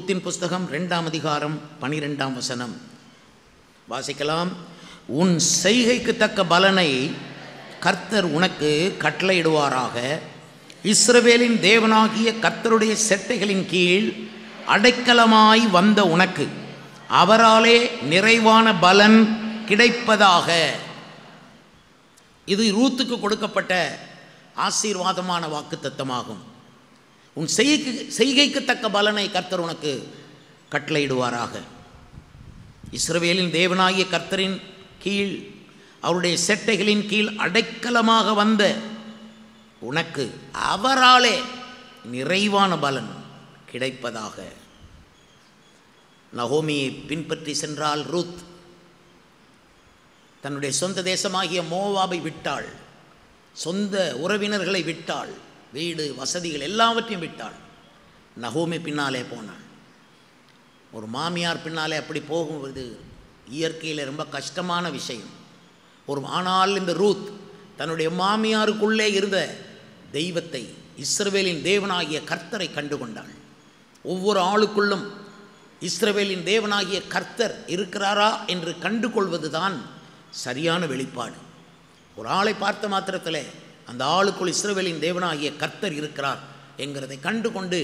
ரூத்தின் புஸ்தகம் 2ஆம் அதிகாரம் 12ஆம் வசனம் வாசிக்கலாம். உன் செய்கைக்கு தக்க பலனை கர்த்தர் உனக்கு கட்டளையிடுவாராக. இஸ்ரவேலின் தேவனாகிய கர்த்தருடைய செட்டைகளின் கீழ் அடைக்கலமாய் வந்த உனக்கு அவராலே நிறைவான பலன் கிடைப்பதாக. இது ரூத்துக்கு கொடுக்கப்பட்ட ஆசீர்வாதமான வாக்குத்தத்தமாகும். உன் செய்கைக்கு தக்க பலனை கர்த்தர் உனக்கு கட்டளையிடுவாராக. இஸ்ரவேலின் தேவனாகிய கர்த்தரின் கீழ் அவருடைய செட்டைகளின் கீழ் அடைக்கலமாக வந்த உனக்கு அவராலே நிறைவான பலன் கிடைப்பதாக. நகோமியை பின்பற்றி சென்றால் ரூத் தன்னுடைய சொந்த தேசமாகிய மோவாபை விட்டாள், சொந்த உறவினர்களை விட்டாள், வீடு வசதிகள் எல்லாவற்றையும் விட்டாள். நகோமி பின்னாலே போனாள். ஒரு மாமியார் பின்னாலே அப்படி போகும்போது இயற்கையில் ரொம்ப கஷ்டமான விஷயம். ஆனால் இந்த ரூத் தன்னுடைய மாமியாருக்குள்ளே இருந்த தெய்வத்தை, இஸ்ரவேலின் தேவனாகிய கர்த்தரை கண்டு கொண்டாள். ஒவ்வொரு ஆளுக்குள்ளும் இஸ்ரவேலின் தேவனாகிய கர்த்தர் இருக்கிறாரா என்று கண்டு கொள்வது தான் சரியான வெளிப்பாடு. ஒரு ஆளை பார்த்த மாத்திரத்தில் அந்த ஆளுக்குள் இஸ்ரவேலின் தேவனாகிய கர்த்தர் இருக்கிறார் என்கிறதை கண்டு கொண்டு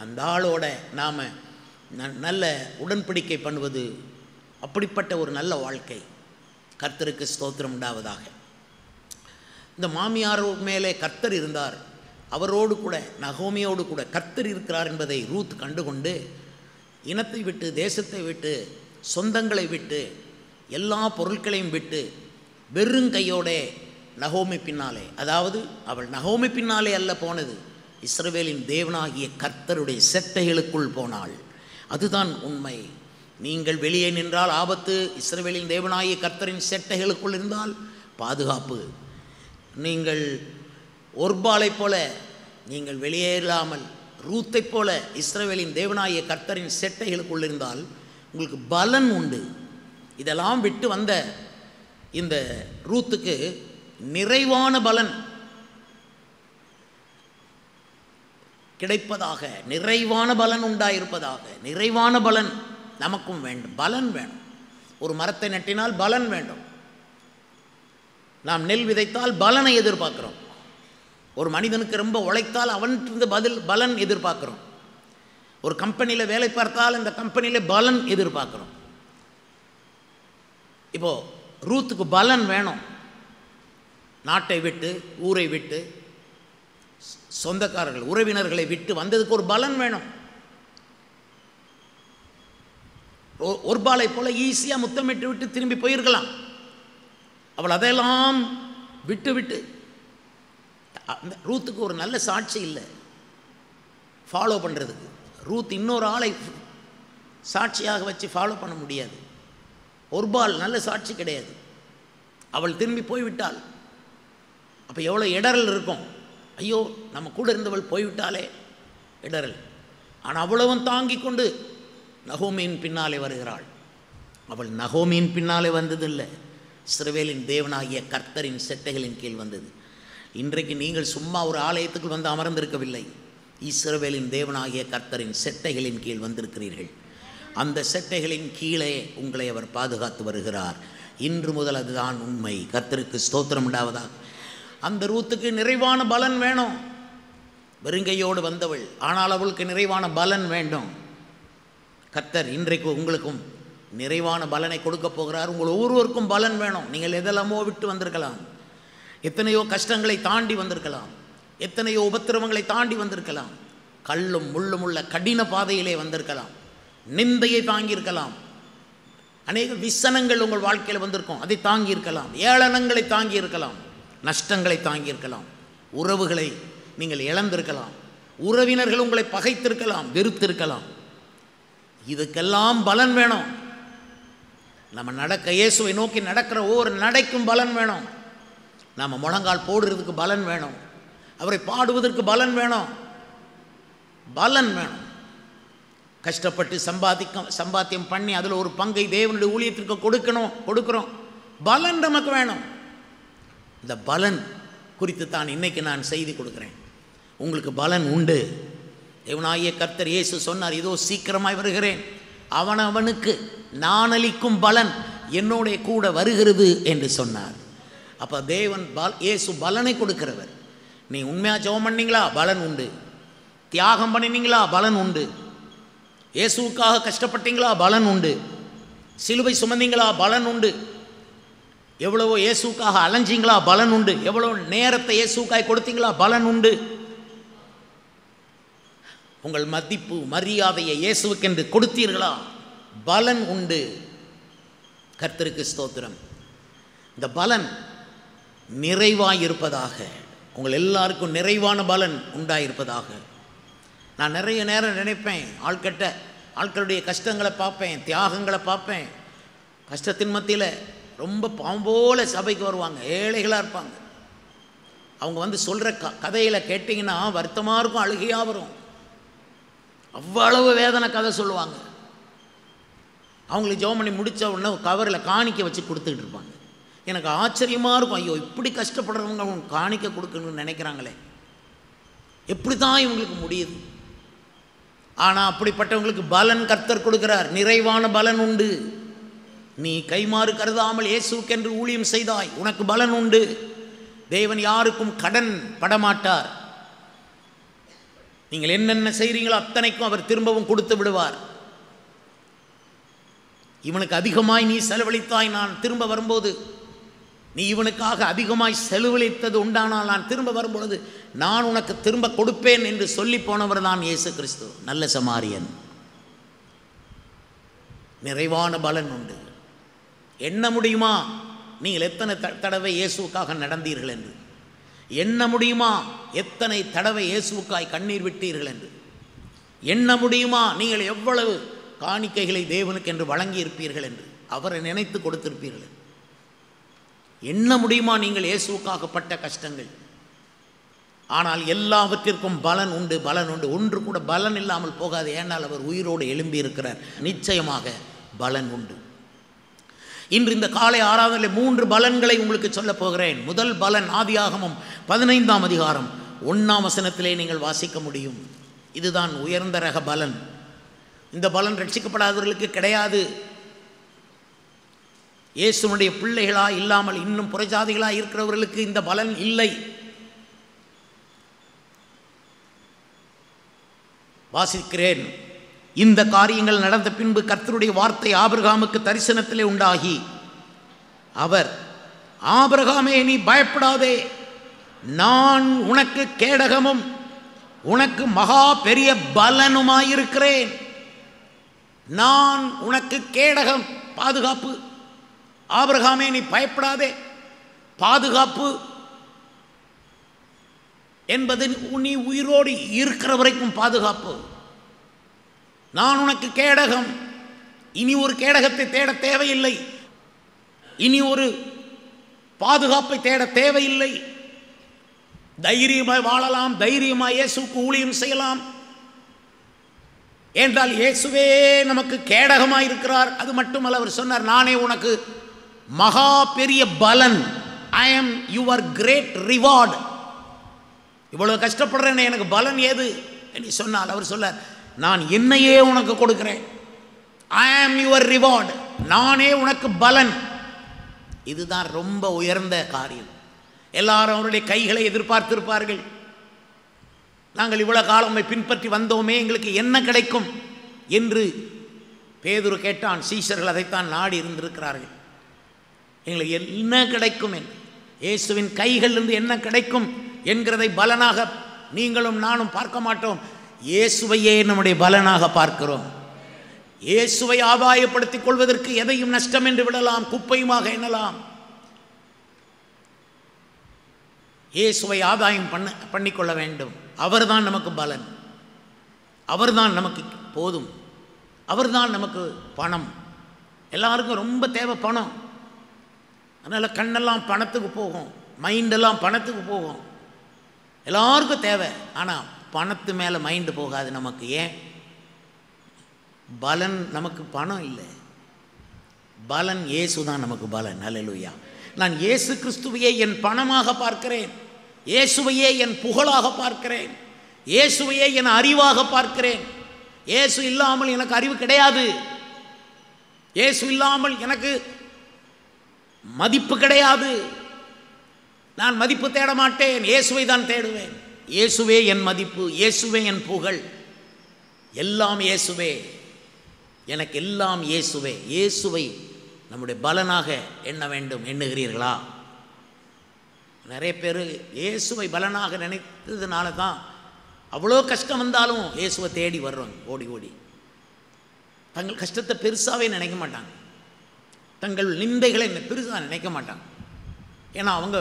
அந்த ஆளோட நாம் நல்ல உடன்படிக்கை பண்ணுவது, அப்படிப்பட்ட ஒரு நல்ல வாழ்க்கை. கர்த்தருக்கு ஸ்தோத்திரம் உண்டாவதாக. இந்த மாமியார் மேலே கர்த்தர் இருந்தார், அவரோடு கூட நகோமியோடு கூட கர்த்தர் இருக்கிறார் என்பதை ரூத் கண்டுகொண்டு இனத்தை விட்டு, தேசத்தை விட்டு, சொந்தங்களை விட்டு, எல்லா பொருட்களையும் விட்டு வெறுங்கையோட நகோமி பின்னாலே, அதாவது அவள் நகோமி பின்னாலே அல்ல போனது, இஸ்ரவேலின் தேவனாகிய கர்த்தருடைய செட்டைகளுக்குள் போனாள். அதுதான் உண்மை. நீங்கள் வெளியே நின்றால் ஆபத்து, இஸ்ரவேலின் தேவனாகிய கர்த்தரின் செட்டைகளுக்குள் இருந்தால் பாதுகாப்பு. நீங்கள் ஒர்பாலை போல நீங்கள் வெளியேறாமல் ரூத்தை போல இஸ்ரவேலின் தேவனாகிய கர்த்தரின் செட்டைகளுக்குள் இருந்தால் உங்களுக்கு பலன் உண்டு. இதெல்லாம் விட்டு வந்த இந்த ரூத்துக்கு நிறைவான பலன் கிடைப்பதாக, நிறைவான பலன் உண்டாயிருப்பதாக. நிறைவான பலன் நமக்கும் வேண்டும். பலன் வேணும். ஒரு மரத்தை நட்டினால் பலன் வேண்டும். நாம் நெல் விதைத்தால் பலனை எதிர்பார்க்கிறோம். ஒரு மனிதனுக்கு ரொம்ப உழைத்தால் அவன்கிட்ட பலன் எதிர்பார்க்கிறோம். ஒரு கம்பெனியில் வேலை பார்த்தால் இந்த கம்பெனியில் பலன் எதிர்பார்க்கிறோம். இப்போது ரூத்துக்கு பலன் வேணும். நாட்டை விட்டு, ஊரை விட்டு, சொந்தக்காரர்கள் உறவினர்களை விட்டு வந்ததுக்கு ஒரு பலன் வேணும். ஒர்பாலை போல ஈஸியாக முத்தமிட்டு விட்டு திரும்பி போயிருக்கலாம். அவள் அதையெல்லாம் விட்டு விட்டு, ரூத்துக்கு ஒரு நல்ல சாட்சி இல்லை ஃபாலோ பண்ணுறதுக்கு. ரூத் இன்னொரு ஆளை சாட்சியாக வச்சு ஃபாலோ பண்ண முடியாது. ஒர்பால் நல்ல சாட்சி கிடையாது. அவள் திரும்பி போய்விட்டாள். அப்போ எவ்வளோ இடரல் இருக்கும். ஐயோ, நம்ம கூட இருந்தவள் போய்விட்டாலே இடரல். ஆனால் அவ்வளவும் தாங்கி கொண்டு நகோமியின் பின்னாலே வருகிறாள். அவள் நகோமியின் பின்னாலே வந்ததில்லை, இஸ்ரவேலின் தேவனாகிய கர்த்தரின் செட்டைகளின் கீழ் வந்தது. இன்றைக்கு நீங்கள் சும்மா ஒரு ஆலயத்துக்கு வந்து அமர்ந்திருக்கவில்லை, இஸ்ரவேலின் தேவனாகிய கர்த்தரின் செட்டைகளின் கீழ் வந்திருக்கிறீர்கள். அந்த செட்டைகளின் கீழே உங்களை அவர் பாதுகாத்து வருகிறார். இன்று முதல் அதுதான் உண்மை. கர்த்தருக்கு ஸ்தோத்திரம் உண்டாவதாக. அந்த ரூத்துக்கு நிறைவான பலன் வேணும். வெறுங்கையோடு வந்தவள், ஆனால் அவளுக்கு நிறைவான பலன் வேண்டும். கர்த்தர் இன்றைக்கு உங்களுக்கும் நிறைவான பலனை கொடுக்க போகிறார். உங்கள் ஒவ்வொருவருக்கும் பலன் வேணும். நீங்கள் எதெல்லாமோ விட்டு வந்திருக்கலாம், எத்தனையோ கஷ்டங்களை தாண்டி வந்திருக்கலாம், எத்தனையோ உபத்திரவங்களை தாண்டி வந்திருக்கலாம், கல்லும் முள்ளும் உள்ள கடின பாதையிலே வந்திருக்கலாம், நிந்தையை தாங்கியிருக்கலாம், அநேக விசனங்கள் உங்கள் வாழ்க்கையில் வந்திருக்கும், அதை தாங்கியிருக்கலாம், ஏளனங்களை தாங்கியிருக்கலாம், நஷ்டங்களை தாங்கியிருக்கலாம், உறவுகளை நீங்கள் இழந்திருக்கலாம், உறவினர்கள் உங்களை பகைத்திருக்கலாம், வெறுத்திருக்கலாம். இதுக்கெல்லாம் பலன் வேணும். நம்ம இயேசுவை நோக்கி நடக்கிற ஒவ்வொரு நடைக்கும் பலன் வேணும். நம்ம முழங்கால் போடுறதுக்கு பலன் வேணும். அவரை பாடுவதற்கு பலன் வேணும். பலன் வேணும். கஷ்டப்பட்டு சம்பாத்தியம் பண்ணி அதில் ஒரு பங்கை தேவனுடைய ஊழியத்திற்கு கொடுக்கிறோம். பலன் நமக்கு வேணும். இந்த பலன் குறித்து தான் இன்றைக்கி நான் செய்தி கொடுக்குறேன். உங்களுக்கு பலன் உண்டு. தேவனாகிய கர்த்தர் இயேசு சொன்னார், இதோ சீக்கிரமாய் வருகிறேன், அவனவனுக்கு நான் அளிக்கும் பலன் என்னோட கூட வருகிறது என்று சொன்னார். அப்போ தேவன் இயேசு பலனை கொடுக்கிறவர். நீ உண்மையாக ஜெபம் பண்ணீங்களா, பலன் உண்டு. தியாகம் பண்ணினீங்களா, பலன் உண்டு. இயேசுவுக்காக கஷ்டப்பட்டீங்களா, பலன் உண்டு. சிலுவை சுமந்தீங்களா, பலன் உண்டு. எவ்வளவோ இயேசுக்காக அலைஞ்சிங்களா, பலன் உண்டு. எவ்வளோ நேரத்தை இயேசுக்காக கொடுத்தீங்களா, பலன் உண்டு. உங்கள் மதிப்பு மரியாதையை இயேசுவுக்கென்று கொடுத்தீர்களா, பலன் உண்டு. கர்த்தருக்கு ஸ்தோத்திரம். இந்த பலன் நிறைவாயிருப்பதாக, உங்கள் எல்லாருக்கும் நிறைவான பலன் உண்டாயிருப்பதாக. நான் நிறைய நேரம் நினைப்பேன், ஆட்களுடைய கஷ்டங்களை பார்ப்பேன், தியாகங்களை பார்ப்பேன். கஷ்டத்தின் மத்தியில் ரொம்ப பாம்போல சபைக்கு வருவாங்க, ஏழைகளாக இருப்பாங்க. அவங்க வந்து சொல்கிற கதையில் கேட்டிங்கன்னா வருத்தமாக இருக்கும், அழுகையாக வரும். அவ்வளவு வேதனை கதை சொல்லுவாங்க. அவங்களுக்கு ஜெபம் பண்ணி முடித்த உடனே கவரில் காணிக்கை வச்சு கொடுத்துக்கிட்டு இருப்பாங்க. எனக்கு ஆச்சரியமாக இருக்கும், ஐயோ இப்படி கஷ்டப்படுறவங்க அவங்க காணிக்க கொடுக்கணும்னு நினைக்கிறாங்களே, எப்படி தான் இவங்களுக்கு முடியுது? ஆனால் அப்படிப்பட்டவங்களுக்கு பலன் கர்த்தர் கொடுக்கிறார், நிறைவான பலன் உண்டு. நீ கைமாறு கருதாமல் இயேசுக்கென்று ஊழியம் செய்தாய், உனக்கு பலன் உண்டு. தேவன் யாருக்கும் கடன் படமாட்டார். நீங்கள் என்னென்ன செய்கிறீங்களோ அத்தனைக்கும் அவர் திரும்பவும் கொடுத்து விடுவார். இவனுக்கு அதிகமாய் நீ செலவழித்தாய், நான் திரும்ப வரும்போது நீ இவனுக்காக அதிகமாய் செலவழித்தது உண்டானால் நான் திரும்ப வரும்பொழுது நான் உனக்கு திரும்ப கொடுப்பேன் என்று சொல்லி போனவர் தான் இயேசு கிறிஸ்து, நல்ல சமாரியன். நிறைவான பலன் உண்டு. எண்ண முடியுமா நீங்கள் எத்தனை தடவை இயேசுக்காக நடந்தீர்கள் என்று? எண்ண முடியுமா எத்தனை தடவை இயேசுக்காய் கண்ணீர் விட்டீர்கள் என்று? எண்ண முடியுமா நீங்கள் எவ்வளவு காணிக்கைகளை தேவனுக்கு என்று வழங்கி இருப்பீர்கள் என்று, அவரை நினைத்து கொடுத்திருப்பீர்கள்? எண்ண முடியுமா நீங்கள் இயேசுக்காகப்பட்ட கஷ்டங்கள்? ஆனால் எல்லாவற்றிற்கும் பலன் உண்டு, பலன் உண்டு. ஒன்று கூட பலன் இல்லாமல் போகாது. ஏனால் அவர் உயிரோடு எழும்பி இருக்கிறார். நிச்சயமாக பலன் உண்டு. இன்று இந்த காலை ஆராதனையில் 3 பலன்களை உங்களுக்கு சொல்ல போகிறேன். முதல் பலன் ஆதியாகமம் 15ஆம் அதிகாரம் 1ஆம் வசனத்திலே நீங்கள் வாசிக்க முடியும். இதுதான் உயர்ந்த ரக பலன். இந்த பலன் ரட்சிக்கப்படாதவர்களுக்கு கிடையாது. இயேசுனுடைய பிள்ளைகளாக இல்லாமல் இன்னும் புறஜாதிகளாக இருக்கிறவர்களுக்கு இந்த பலன் இல்லை. வாசிக்கிறேன். இந்த காரியங்கள் நடந்த பின்பு கர்த்தருடைய வார்த்தை ஆபிரகாமுக்கு தரிசனத்திலே உண்டாகி, அவர், ஆபிரகாமே நீ பயப்படாதே, நான் உனக்கு கேடகமும் உனக்கு மகா பெரிய பலனுமாயிருக்கிறேன். நான் உனக்கு கேடகம், பாதுகாப்பு. ஆபிரகாமே நீ பயப்படாதே. பாதுகாப்பு என்பது நீ உயிரோடு இருக்கிற வரைக்கும் பாதுகாப்பு. நான் உனக்கு கேடகம். இனி ஒரு கேடகத்தை தேட தேவையில்லை. இனி ஒரு பாதுகாப்பை தேட தேவையில்லை. தைரியமாய் வாழலாம், தைரியமாய் இயேசுக்கு ஊழியம் செய்யலாம். என்றால் இயேசுவே நமக்கு கேடகமாய் இருக்கிறார். அது மட்டுமல்ல, அவர் சொன்னார், நானே உனக்கு மகா பெரிய பலன். ஐ ஆம் யுவர் கிரேட் ரிவார்டு. இவ்வளவு கஷ்டப்படுறேன், எனக்கு பலன் ஏது என்று சொன்னால் அவர் சொன்னார், நான் என்னையே உனக்கு கொடுக்கிறேன். ஐ ஆம் யுவர் ரிவார்டு. நானே உனக்கு பலன். இதுதான் ரொம்ப உயர்ந்த காரியம். எல்லாரும் அவருடைய கைகளை எதிர்பார்த்திருப்பார்கள். நாங்கள் இவ்வளவு காலம் பின்பற்றி வந்தோமே, எங்களுக்கு என்ன கிடைக்கும் என்று பேதுரு கேட்டான். சீஷர்கள் அதைத்தான் நாடி இருந்திருக்கிறார்கள். எங்களுக்கு என்ன கிடைக்கும் என்று, இயேசுவின் கைகளிலிருந்து என்ன கிடைக்கும் என்கிறதை பலனாக நீங்களும் நானும் பார்க்க மாட்டோம். இயேசுவையே நம்முடைய பலனாக பார்க்கிறோம். இயேசுவை ஆதாயப்படுத்திக் கொள்வதற்கு எதையும் நஷ்டம் என்று விடலாம், குப்பையுமாக எண்ணலாம். இயேசுவை ஆதாயம் பண்ணிக்கொள்ள வேண்டும். அவர்தான் நமக்கு பலன். அவர்தான் நமக்கு போதும். அவர்தான் நமக்கு பணம். எல்லாருக்கும் ரொம்ப தேவை பணம். அதனால் கண்ணெல்லாம் பணத்துக்கு போகும், மைண்டெல்லாம் பணத்துக்கு போகும். எல்லாருக்கும் தேவை. ஆனால் பணத்து மேலே மைண்டு போகாது நமக்கு. ஏன்? பலன் நமக்கு பணம் இல்லை. பலன் இயேசு தான் நமக்கு பலன். அல்லேலூயா. நான் இயேசு கிறிஸ்துவையே என் பணமாக பார்க்கிறேன். இயேசுவையே என் புகழாக பார்க்கிறேன். இயேசுவையே என் அறிவாக பார்க்கிறேன். இயேசு இல்லாமல் எனக்கு அறிவு கிடையாது. இயேசு இல்லாமல் எனக்கு மதிப்பு கிடையாது. நான் மதிப்பு தேட மாட்டேன், இயேசுவை தான் தேடுவேன். இயேசுவே என் மதிப்பு, இயேசுவே என் புகழ், எல்லாம் இயேசுவே, எனக்கு எல்லாம் இயேசுவே. இயேசுவை நம்முடைய பலனாக எண்ண வேண்டும். எண்ணுகிறீர்களா? நிறைய பேர் இயேசுவை பலனாக நினைத்ததுனால தான் அவ்வளோ கஷ்டம் வந்தாலும் இயேசுவை தேடி வர்றோம். ஓடி ஓடி தங்கள் கஷ்டத்தை பெருசாகவே நினைக்க மாட்டாங்க. தங்கள் நிந்தைகளை பெருசாக நினைக்க மாட்டாங்க. ஏன்னா அவங்க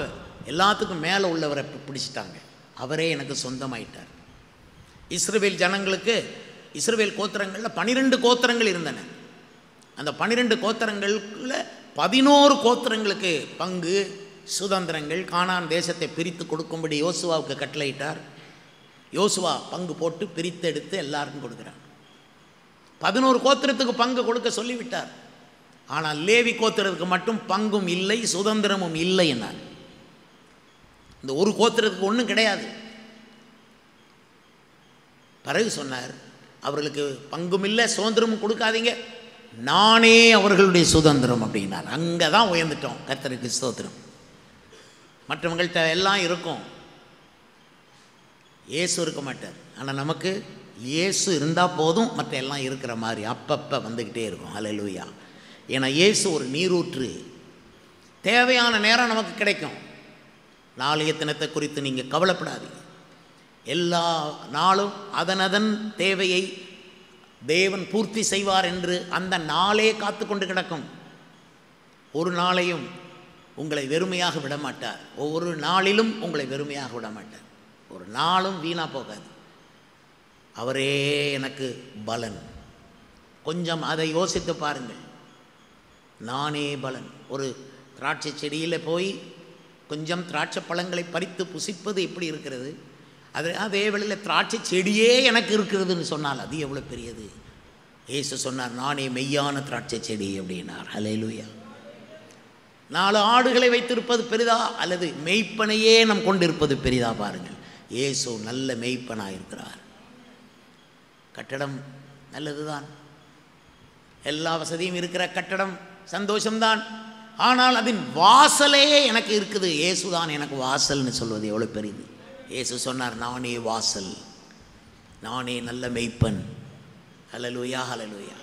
எல்லாத்துக்கும் மேலே உள்ளவரை பிடிச்சிட்டாங்க. அவரே எனக்கு சொந்தமாயிட்டார். இஸ்ரவேல் ஜனங்களுக்கு, இஸ்ரவேல் கோத்திரங்களில் 12 கோத்திரங்கள் இருந்தன. அந்த 12 கோத்திரங்களுக்குள்ள 11 கோத்திரங்களுக்கு பங்கு, சுதந்திரங்கள், கானான் தேசத்தை பிரித்து கொடுக்கும்படி யோசுவாவுக்கு கட்டளையிட்டார். யோசுவா பங்கு போட்டு பிரித்து எடுத்து எல்லாருக்கும் கொடுக்குறார். 11 கோத்திரத்துக்கு பங்கு கொடுக்க சொல்லிவிட்டார். ஆனால் லேவி கோத்திரத்துக்கு மட்டும் பங்கும் இல்லை, சுதந்திரமும் இல்லை என்னார். இந்த ஒரு கோத்திரத்துக்கு ஒன்றும் கிடையாது. பிறகு சொன்னார், அவர்களுக்கு பங்கும் இல்லை, சுதந்திரமும் கொடுக்காதீங்க, நானே அவர்களுடைய சுதந்திரம் அப்படின்னார். அங்கே தான் உயர்ந்துட்டோம். கர்த்தருக்கு ஸ்தோத்திரம். மற்றவங்கள்ட்ட எல்லாம் இருக்கும், இயேசு இருக்க மாட்டார். ஆனால் நமக்கு இயேசு இருந்தால் போதும், மற்ற எல்லாம் இருக்கிற மாதிரி அப்பப்போ வந்துக்கிட்டே இருக்கும். ஹல்லேலூயா. ஏன்னா இயேசு ஒரு நீரூற்று. தேவையான நேரம் நமக்கு கிடைக்கும். நாளைய தினத்தை குறித்து நீங்கள் கவலைப்படாதீங்க. எல்லா நாளும் அதனதன் தேவையை தேவன் பூர்த்தி செய்வார் என்று அந்த நாளே காத்து கொண்டு கிடக்கும். ஒரு நாளையும் உங்களை வெறுமையாக விட மாட்டார். ஒவ்வொரு நாளிலும் உங்களை வெறுமையாக விட மாட்டார். ஒரு நாளும் வீணாக போகாது. அவரே எனக்கு பலன். கொஞ்சம் அதை யோசித்து பாருங்கள். நானே பலன். ஒரு திராட்சை செடியில் போய் கொஞ்சம் திராட்சை பழங்களை பறித்து புசிப்பது எப்படி இருக்கிறது? அதே வேளையில் திராட்சை செடியே எனக்கு இருக்கிறதுன்னு சொன்னால் அது எவ்வளோ பெரியது. இயேசு சொன்னார், நானே மெய்யான திராட்சை செடி அப்படின்னார். ஹல்லேலூயா. 4 ஆடுகளை வைத்திருப்பது பெரிதா அல்லது மெய்ப்பனையே நம் கொண்டிருப்பது பெரிதா? பாருங்கள், இயேசு நல்ல மெய்ப்பனாக இருக்கிறார். கட்டடம் நல்லது தான், எல்லா வசதியும் இருக்கிற கட்டடம் சந்தோஷம்தான். ஆனால் அதன் வாசலே எனக்கு இருக்குது. இயேசு தான் எனக்கு வாசல்னு சொல்வது எவ்வளோ பெரியது. இயேசு சொன்னார், நானே வாசல், நானே நல்ல மெய்ப்பன். ஹல்லேலூயா, ஹல்லேலூயா.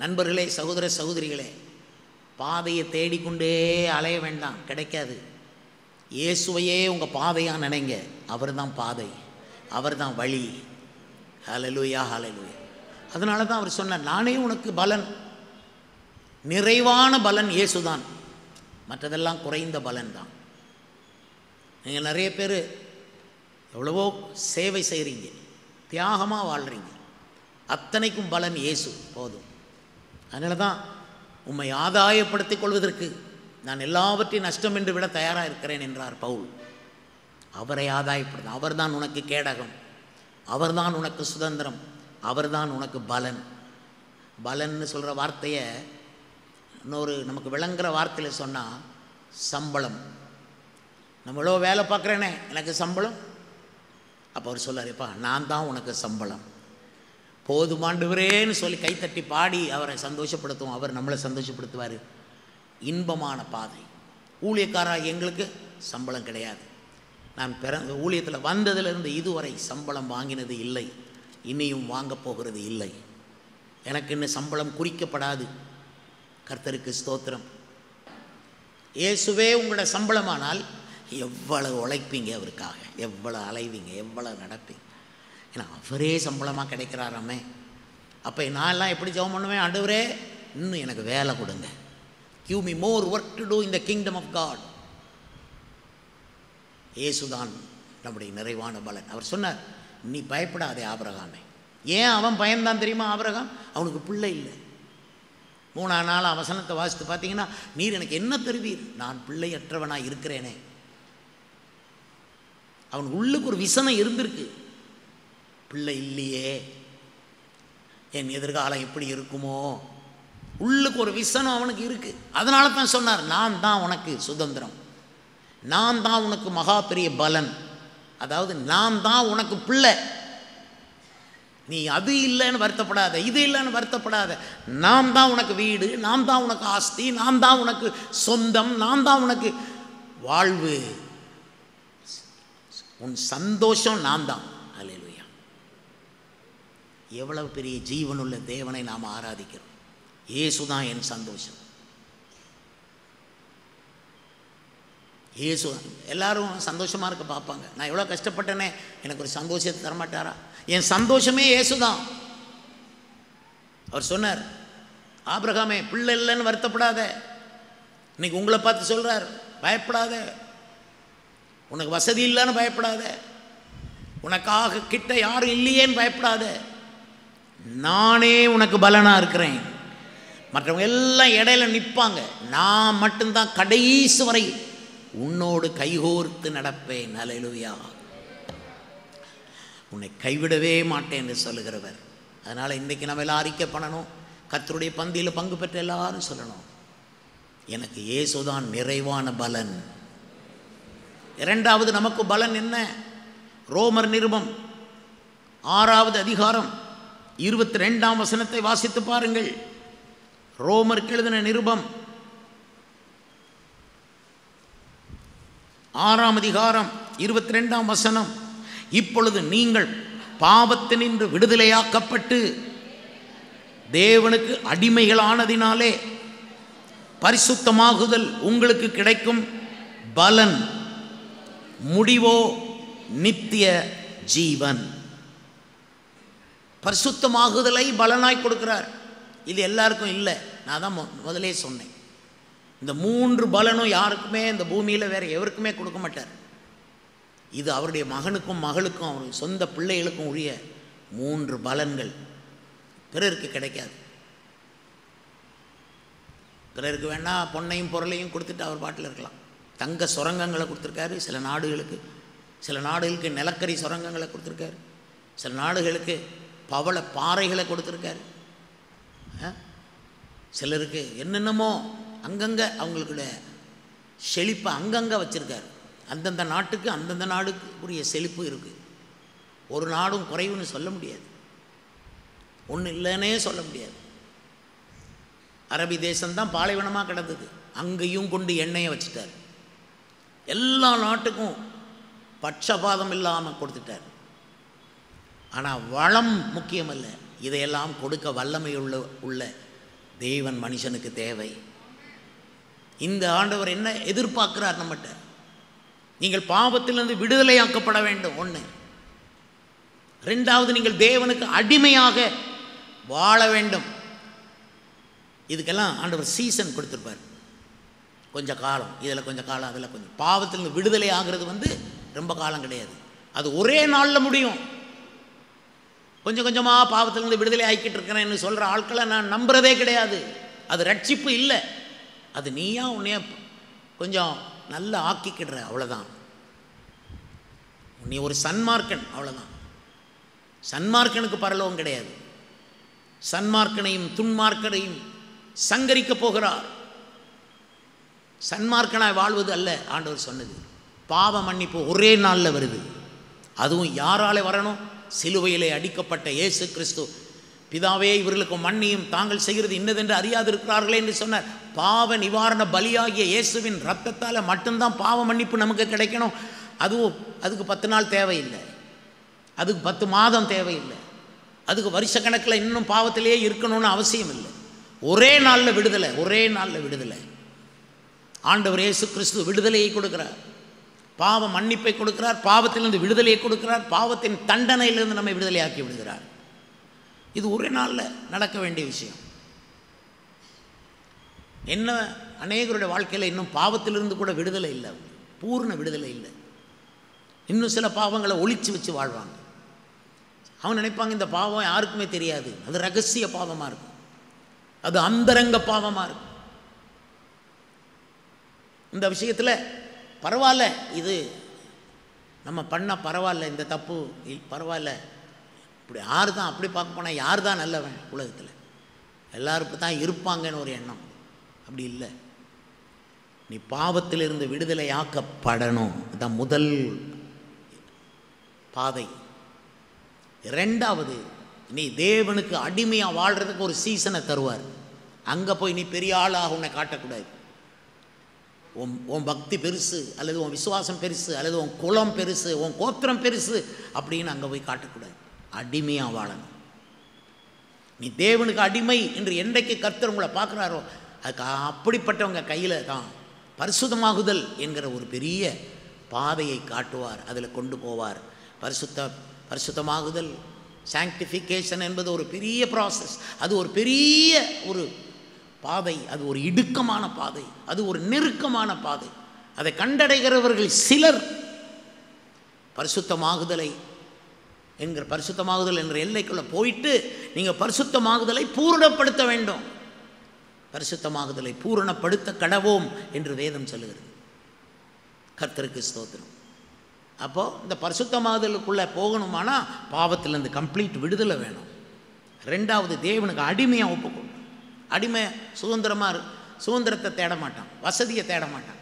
நண்பர்களே, சகோதர சகோதரிகளே, பாதையை தேடிக்கொண்டே அலைய வேண்டாம், கிடைக்காது. இயேசுவையே உங்கள் பாதையாக நினைங்க. அவர் தான் பாதை, அவர் தான் வழி. ஹல்லேலூயா, ஹல்லேலூயா. அதனால தான் அவர் சொன்னார், நானே உனக்கு பலன். நிறைவான பலன் இயேசு தான், மற்றதெல்லாம் குறைந்த பலன் தான். நீங்கள் நிறைய பேர் எவ்வளவோ சேவை செய்கிறீங்க, தியாகமாக வாழ்கிறீங்க, அத்தனைக்கும் பலன் இயேசு போதும். அதனால தான் உம்மை ஆதாயப்படுத்திக் கொள்வதற்கு நான் எல்லாவற்றையும் நஷ்டம் என்று விட தயாராக இருக்கிறேன் என்றார் பவுல். அவரை ஆதாயப்படுத்த. அவர்தான் உனக்கு கேடகம், அவர்தான் உனக்கு சுதந்திரம், அவர்தான் உனக்கு பலன். பலன்னு சொல்கிற வார்த்தையை இன்னொரு நமக்கு விளங்குற வார்த்தையில் சொன்னால் சம்பளம். நம்மளோ வேலை பார்க்குறேனே, எனக்கு சம்பளம். அப்போ அவர் சொல்லாருப்பா, நான் தான் உனக்கு சம்பளம், போதுமாண்டவரேன்னு சொல்லி கைத்தட்டி பாடி அவரை சந்தோஷப்படுத்துவோம். அவர் நம்மளை சந்தோஷப்படுத்துவார். இன்பமான பாதை. ஊழியக்காராக எங்களுக்கு சம்பளம் கிடையாது. நான் ஊழியத்தில் வந்ததிலிருந்து இதுவரை சம்பளம் வாங்கினது இல்லை, இனியும் வாங்கப் போகிறது இல்லை. எனக்கு இன்னும் சம்பளம் குறிக்கப்படாது. கர்த்தருக்கு ஸ்தோத்திரம். இயேசுவே உங்களோட சம்பளமானால் எவ்வளவு உழைப்பீங்க அவருக்காக, எவ்வளோ அலைவீங்க, எவ்வளோ நடப்பீங்க. ஏன்னா அவரே சம்பளமாக கிடைக்கிறாராமே. அப்போ நான் எல்லாம் எப்படி ஜெபம் பண்ணுவேன்? ஆண்டவரே, இன்னும் எனக்கு வேலை கொடுங்க. give me more work to do in the kingdom of God. இயேசுதான் நம்முடைய நிறைவான பலன். அவர் சொன்னார், நீ பயப்படாதே ஆபிரகாமே. ஏன் அவன் பயந்தான் தெரியுமா? ஆபிரகாம், அவனுக்கு பிள்ளை இல்லை. 3ஆம் நாள் வசனத்தை வாசித்து பார்த்தீங்கன்னா, நீர் எனக்கு என்ன தருவீர், நான் பிள்ளையற்றவனாக இருக்கிறேனே. அவன் உள்ளுக்கு ஒரு விசனம் இருந்திருக்கு, பிள்ளை இல்லையே, என் எதிர்காலம் எப்படி இருக்குமோ, உள்ளுக்கு ஒரு விசனம் அவனுக்கு இருக்குது. அதனால தான் சொன்னார், நான் தான் உனக்கு சுதந்திரம், நான் தான் உனக்கு மகா பெரிய பலன். அதாவது நான் தான் உனக்கு பிள்ளை, நீ அது இல்லைன்னு வருத்தப்படாத, இது இல்லைன்னு வருத்தப்படாத. நான் தான் உனக்கு வீடு, நான் தான் உனக்கு ஆஸ்தி, நான் தான் உனக்கு சொந்தம், நான் தான் உனக்கு வாழ்வு, உன் சந்தோஷம் நான் தான். அல்லேலூயா! எவ்வளவு பெரிய ஜீவனுள்ள தேவனை நாம் ஆராதிக்கிறோம். இயேசு தான் என் சந்தோஷம். இயேசு. எல்லாரும் சந்தோஷமாக இருக்க பார்ப்பாங்க. நான் எவ்வளோ கஷ்டப்பட்டேனே, எனக்கு ஒரு சந்தோஷத்தை தரமாட்டாரா? என் சந்தோஷமே இயேசு தான். அவர் சொன்னார், ஆபிரகாமே பிள்ளை இல்லைன்னு வருத்தப்படாத. இன்னைக்கு உங்களை பார்த்து சொல்கிறார், பயப்படாத. உனக்கு வசதி இல்லைன்னு பயப்படாத, உனக்காக கிட்ட யாரும் இல்லையேன்னு பயப்படாத. நானே உனக்கு பலனாக இருக்கிறேன். மற்றவங்க எல்லாம் இடையில நிற்பாங்க, நான் மட்டும்தான் கடைசி வரை உன்னோடு கைகோர்த்து நடப்பேன். அல்லேலூயா! உன்னை கைவிடவே மாட்டேன் என்று சொல்லுகிறவர். அதனால் இன்றைக்கி நம்ம எல்லாம் அறிக்கை பண்ணணும். கர்த்தருடைய பந்தியில் பங்கு பெற்ற எல்லாரும் சொல்லணும், எனக்கு இயேசுதான் நிறைவான பலன். இரண்டாவது நமக்கு பலன் என்ன? ரோமர் நிருபம் 6வது அதிகாரம் 22ஆம் வசனத்தை வாசித்து பாருங்கள். ரோமருக்கு எழுதின நிருபம் 6ஆம் அதிகாரம் 22ஆம் வசனம். இப்பொழுது நீங்கள் பாவத்தினின்று விடுதலையாக்கப்பட்டு தேவனுக்கு அடிமைகளானதினாலே பரிசுத்தமாகுதல் உங்களுக்கு கிடைக்கும் பலன் முடிவோ நித்திய ஜீவன். பரிசுத்தமாகுதலை பலனாய் கொடுக்கிறார். இது எல்லாருக்கும் இல்லை. நான் தான் முதலே சொன்னேன், இந்த 3 பலனும் யாருக்குமே இந்த பூமியில் வேறு எவருக்குமே கொடுக்க மாட்டார். இது அவருடைய மகனுக்கும் மகளுக்கும் அவருடைய சொந்த பிள்ளைகளுக்கும் உரிய 3 பலன்கள். பிறருக்கு கிடைக்காது. பிறருக்கு வேணால் பொன்னையும் பொருளையும் கொடுத்துட்டு அவர் பாட்டில் இருக்கலாம். தங்க சுரங்கங்களை கொடுத்துருக்காரு சில நாடுகளுக்கு. சில நாடுகளுக்கு நிலக்கரி சுரங்கங்களை கொடுத்துருக்காரு. சில நாடுகளுக்கு பவள பாறைகளை கொடுத்துருக்காரு. சிலருக்கு என்னென்னமோ அங்கங்கே அவங்களுக்குடைய செழிப்பை அங்கங்கே வச்சுருக்காரு. அந்தந்த நாட்டுக்கு அந்தந்த நாடுக்கு உரிய செழிப்பு இருக்குது. ஒரு நாடும் குறைவுன்னு சொல்ல முடியாது, ஒன்றும் இல்லைன்னே சொல்ல முடியாது. அரபி தேசம்தான் பாலைவனமாக கிடந்தது, அங்கேயும் கொண்டு எண்ணெயை வச்சுட்டார். எல்லா நாட்டுக்கும் பட்சபாதம் இல்லாமல் கொடுத்துட்டார். ஆனால் வளம் முக்கியமல்ல, இதையெல்லாம் கொடுக்க வல்லமை உள்ள தேவன் மனுஷனுக்கு தேவை. இந்த ஆண்டவர் என்ன எதிர்பார்க்கிறார் நம்மகிட்ட? நீங்கள் பாவத்திலிருந்து விடுதலையாக்கப்பட வேண்டும். 1. 2வது, நீங்கள் தேவனுக்கு அடிமையாக வாழ வேண்டும். இதுக்கெல்லாம் ஆண்டவர் சீசன் கொடுத்துருப்பார். கொஞ்சம் காலம், இதில் கொஞ்சம் காலம், அதில் கொஞ்சம். பாவத்திலிருந்து விடுதலை ஆகிறது ரொம்ப காலம் கிடையாது, அது ஒரே நாளில் முடியும். கொஞ்சம் கொஞ்சமாக பாவத்திலிருந்து விடுதலை ஆக்கிட்டு இருக்கிறேன்னு சொல்கிற ஆட்களை நான் நம்புறதே கிடையாது. அது ரட்சிப்பு இல்லை, அது நீயா உன்னைய கொஞ்சம் நல்லா ஆக்கிக்கிடுற, அவ்வளோதான். நீ ஒரு சன்மார்க்கன், அவ்வளோதான். சன்மார்க்கனுக்கு பரலோகம் கிடையாது. சன்மார்க்கனையும் துன்மார்க்கனையும் சங்கரிக்க போகிறார். சன்மார்க்கனாய் வாழ்வது அல்ல ஆண்டவர் சொன்னது. பாவ மன்னிப்பு ஒரே நாளில் வருது. அதுவும் யாராலே வரணும்? சிலுவையிலே அடிக்கப்பட்ட இயேசு கிறிஸ்து. பிதாவே, இவர்களுக்கு மன்னியும், தாங்கள் செய்கிறது இன்னதென்று அறியாது இருக்கிறார்களே என்று சொன்னார். பாவ நிவாரண பலியாகிய இயேசுவின் ரத்தத்தால் மட்டும்தான் பாவ மன்னிப்பு நமக்கு கிடைக்கணும். அதுக்கு 10 நாள் தேவையில்லை, அதுக்கு 10 மாதம் தேவையில்லை, அதுக்கு வருஷக்கணக்கில் இன்னும் பாவத்திலேயே இருக்கணும்னு அவசியம் இல்லை. ஒரே நாளில் விடுதலை, ஒரே நாளில் விடுதலை. ஆண்டவர் இயேசு கிறிஸ்து விடுதலையை கொடுக்கிறார், பாவ மன்னிப்பை கொடுக்கிறார், பாவத்திலிருந்து விடுதலையை கொடுக்கிறார், பாவத்தின் தண்டனையிலிருந்து நம்மை விடுதலையாக்கி விடுகிறார். இது ஒரே நாளில் நடக்க வேண்டிய விஷயம். என்ன, அநேகருடைய வாழ்க்கையில் இன்னும் பாவத்திலிருந்து கூட விடுதலை இல்லை, பூர்ண விடுதலை இல்லை. இன்னும் சில பாவங்களை ஒளிச்சு வச்சு வாழ்வாங்க. அவங்க நினைப்பாங்க இந்த பாவம் யாருக்குமே தெரியாது, அது ரகசிய பாவமாக இருக்கும், அது அந்தரங்க பாவமாக இருக்கும். இந்த விஷயத்தில் பரவாயில்ல, இது நம்ம பண்ண பரவாயில்ல, இந்த தப்பு பரவாயில்ல, இப்படி யார் தான் அப்படி பார்க்க போனால் யார் தான் நல்லவன் உலகத்தில், எல்லாருக்கும் தான் இருப்பாங்கன்னு ஒரு எண்ணம். அப்படி இல்லை. நீ பாவத்திலிருந்து விடுதலை ஆக்கப்படணும். அதுதான் முதல் பாதை. ரெண்டாவது, நீ தேவனுக்கு அடிமையாக வாழ்கிறதுக்கு ஒரு சீசனை தருவார். அங்கே போய் நீ பெரிய ஆளாக உன்னை காட்டக்கூடாது. உன் பக்தி பெருசு, அல்லது உன் விசுவாசம் பெருசு, அல்லது உன் குலம் பெருசு, உன் கோத்திரம் பெருசு அப்படின்னு அங்கே போய் காட்டக்கூடாது. அடிமையாக வாழணும். நீ தேவனுக்கு அடிமை என்று என்றைக்கு கர்த்தர் உங்களை பார்க்குறாரோ அதுக்கு அப்படிப்பட்டவங்க கையில் தான் பரிசுத்தமாகுதல் என்கிற ஒரு பெரிய பாதையை காட்டுவார், அதில் கொண்டு போவார். பரிசுத்தமாகுதல், சாங்டிஃபிகேஷன் என்பது ஒரு பெரிய ப்ராசஸ். அது ஒரு பெரிய ஒரு பாதை, அது ஒரு இடுக்கமான பாதை, அது ஒரு நெருக்கமான பாதை. அதை கண்டடைகிறவர்கள் சிலர் பரிசுத்தமாகுதல் என்ற எல்லைக்குள்ளே போயிட்டு நீங்கள் பரிசுத்தமாகுதலை பூரணப்படுத்த வேண்டும். பரிசுத்தமாகுதலை பூரணப்படுத்த கடவோம் என்று வேதம் சொல்லுகிறது. கர்த்தருக்கு ஸ்தோத்திரம். அப்போது இந்த பரிசுத்தமாகுதலுக்குள்ளே போகணுமானா பாவத்திலேருந்து கம்ப்ளீட் விடுதலை வேணும். ரெண்டாவது, தேவனுக்கு அடிமையாக ஒப்புக்கொள்ளணும். அடிமை சுதந்திரத்தை தேட மாட்டான், வசதியை தேட மாட்டான்.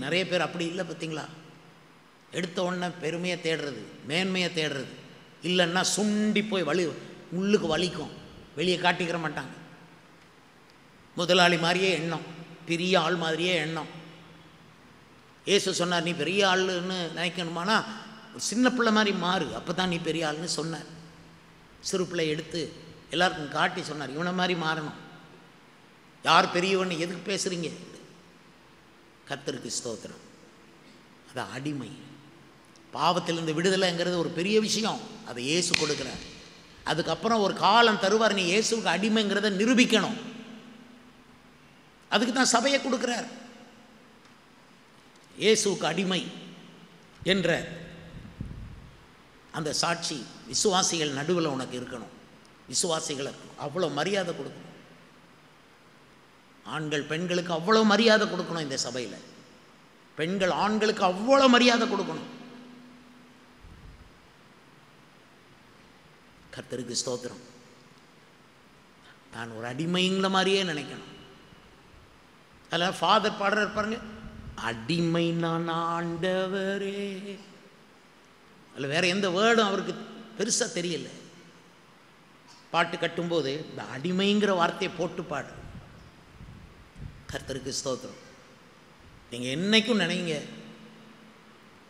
நிறைய பேர் அப்படி இல்லை பார்த்தீங்களா? எடுத்த உடனே பெருமையை தேடுறது, மேன்மையை தேடுறது, இல்லைன்னா சுண்டி போய் உள்ளுக்கு வலிக்கும், வெளியே காட்டிக்கிற மாட்டாங்க. முதலாளி மாதிரியே எண்ணம், பெரிய ஆள் மாதிரியே எண்ணம். ஏசு சொன்னார், நீ பெரிய ஆளுன்னு நினைக்கணுமானா சின்ன பிள்ளை மாதிரி மாறு, அப்போ தான் நீ பெரிய ஆளுன்னு சொன்னார். சிறு பிள்ளை எடுத்து எல்லாருக்கும் காட்டி சொன்னார், இவனை மாதிரி மாறணும். யார் பெரியவன்னு எதுக்கு பேசுகிறீங்க? கர்த்தருக்கு ஸ்தோத்திரம். அது அடிமை. பாவத்திலிருந்து விடுதலைங்கிறது ஒரு பெரிய விஷயம், அதை இயேசு கொடுக்குறார். அதுக்கப்புறம் ஒரு காலம் தருவார், நீ இயேசுக்கு அடிமைங்கிறத நிரூபிக்கணும். அதுக்கு தான் சபையை கொடுக்குறார். இயேசுக்கு அடிமை என்ற அந்த சாட்சி விசுவாசிகள் நடுவில் உனக்கு இருக்கணும். விசுவாசிகளை அவ்வளோ மரியாதை கொடுக்கணும். ஆண்கள் பெண்களுக்கு அவ்வளோ மரியாதை கொடுக்கணும். இந்த சபையில் பெண்கள் ஆண்களுக்கு அவ்வளோ மரியாதை கொடுக்கணும். கர்த்தருக்கு ஸ்தோத்திரம். நான் ஒரு அடிமைங்கிற மாதிரியே நினைக்கணும். அதில் ஃபாதர் பாடுறார் பாருங்க, அடிமை நான் ஆண்டவரே. அதில் வேற எந்த வேர்டும் அவருக்கு பெருசாக தெரியல. பாட்டு கட்டும்போது இந்த அடிமைங்கிற வார்த்தையை போட்டு பாடு. கர்த்தருக்கு ஸ்தோத்திரம். நீங்கள் என்னைக்கும் நினைங்க,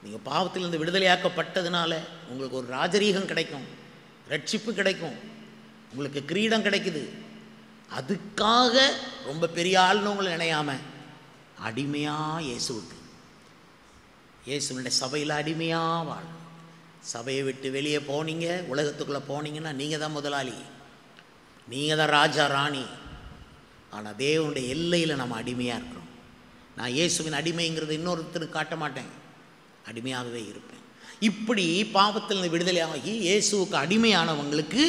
நீங்கள் பாவத்திலிருந்து விடுதலையாக்கப்பட்டதுனால உங்களுக்கு ஒரு ராஜரீகம் கிடைக்கும், ரட்சிப்பு கிடைக்கும், உங்களுக்கு கிரீடம் கிடைக்குது. அதுக்காக ரொம்ப பெரிய ஆள்னு உங்களை நினையாமல் அடிமையாக இயேசுவுக்கு, இயேசுனுடைய சபையில் அடிமையாக வாழ. சபையை விட்டு வெளியே போனீங்க, உலகத்துக்குள்ளே போனீங்கன்னா நீங்கள் தான் முதலாளி, நீங்கள் தான் ராஜா ராணி. ஆனால் தேவனுடைய எல்லையில் நம்ம அடிமையாக இருக்கிறோம். நான் இயேசுவின் அடிமைங்கிறது இன்னொருத்தருக்கு காட்ட மாட்டேன், அடிமையாகவே இருப்பேன். இப்படி பாவத்தில் விடுதலையாகி இயேசுவுக்கு அடிமையானவங்களுக்கு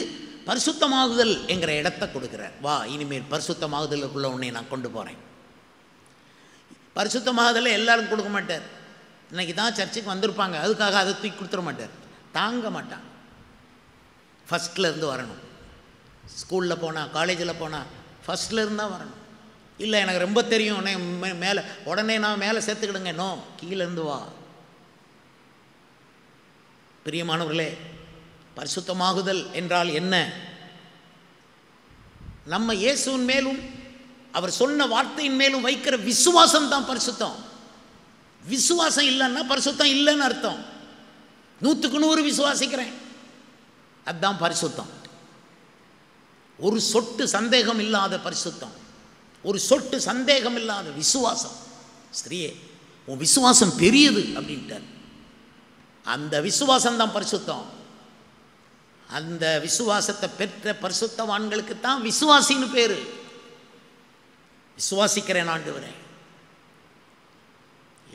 பரிசுத்தமாகுதல் என்கிற இடத்தை கொடுக்குறார். வா, இனிமேல் பரிசுத்தமாகுதலுக்குள்ள உன்னை நான் கொண்டு போகிறேன். பரிசுத்தமாகுதலை எல்லாரும் கொடுக்க மாட்டார். இன்னைக்கு தான் சர்ச்சுக்கு வந்திருப்பாங்க, அதுக்காக அதை தூக்கி கொடுத்துட மாட்டார், தாங்க மாட்டான். ஃபஸ்ட்டில் இருந்து வரணும். ஸ்கூலில் போனால், காலேஜில் போனால் ஃபஸ்ட்டில் இருந்தால் வரணும். இல்லை எனக்கு ரொம்ப தெரியும் உடனே மேலே உடனே நான் மேலே சேர்த்துக்கிடுங்க, நோ, கீழேருந்து வா. பிரியமானவர்களே, பரிசுத்தமாகுதல் என்றால் என்ன? நம்ம இயேசுவின் மேலும் அவர் சொன்ன வார்த்தையின் மேலும் வைக்கிற விசுவாசம் தான் பரிசுத்தம். விசுவாசம் இல்லைன்னா பரிசுத்தம் இல்லைன்னு அர்த்தம். 100க்கு 100 விசுவாசிக்கிறேன், அதுதான் பரிசுத்தம். ஒரு சொட்டு சந்தேகம் இல்லாத பரிசுத்தம், ஒரு சொட்டு சந்தேகம் இல்லாத விசுவாசம். ஸ்திரியே, உன் விசுவாசம் பெரியது அப்படின்ட்டார். அந்த விசுவாசம் தான் பரிசுத்தம். அந்த விசுவாசத்தை பெற்ற பரிசுத்தவான்களுக்கு தான் விசுவாசின்னு பேரு. விசுவாசிக்கிறேன் ஆண்டவரே,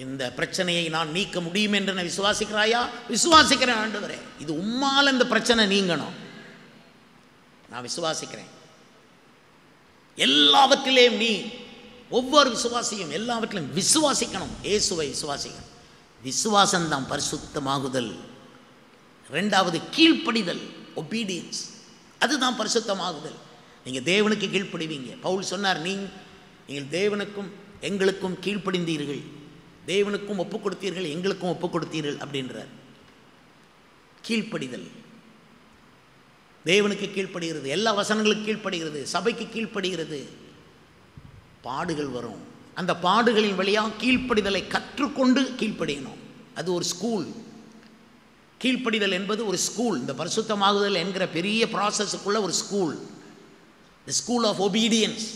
இந்த பிரச்சனையை நான் நீக்க முடியும் என்று நான் விசுவாசிக்கிறாயா? விசுவாசிக்கிறேன் ஆண்டவரே, இது உம்மால் இந்த பிரச்சனை நீங்கணும், நான் விசுவாசிக்கிறேன். எல்லாவற்றிலேயும் நீ ஒவ்வொரு விசுவாசியும் எல்லாவற்றிலும் விசுவாசிக்கணும், இயேசுவை விசுவாசிக்கணும். விசுவாசம்தான் பரிசுத்தமாகுதல். ரெண்டாவது கீழ்ப்படிதல், ஒபீடியன்ஸ், அதுதான் பரிசுத்தமாகுதல். நீங்கள் தேவனுக்கு கீழ்ப்படிவீங்க. பவுல் சொன்னார், நீங்கள் தேவனுக்கும் எங்களுக்கும் கீழ்ப்படிந்தீர்கள், தேவனுக்கும் ஒப்பு கொடுத்தீர்கள், எங்களுக்கும் ஒப்பு கொடுத்தீர்கள் அப்படின்றார். கீழ்ப்படிதல், தேவனுக்கு கீழ்ப்படுகிறது, எல்லா வசனங்களுக்கு கீழ்ப்படுகிறது, சபைக்கு கீழ்ப்படுகிறது. பாடுகள் வரும், அந்த பாடுகளின் வழியாக கீழ்ப்படிதலை கற்றுக்கொண்டு கீழ்ப்படியணும். அது ஒரு ஸ்கூல். கீழ்ப்படிதல் என்பது ஒரு ஸ்கூல். இந்த பரிசுத்தமாகுதல் என்கிற பெரிய ப்ராசஸுக்குள்ள ஒரு school, the school of obedience.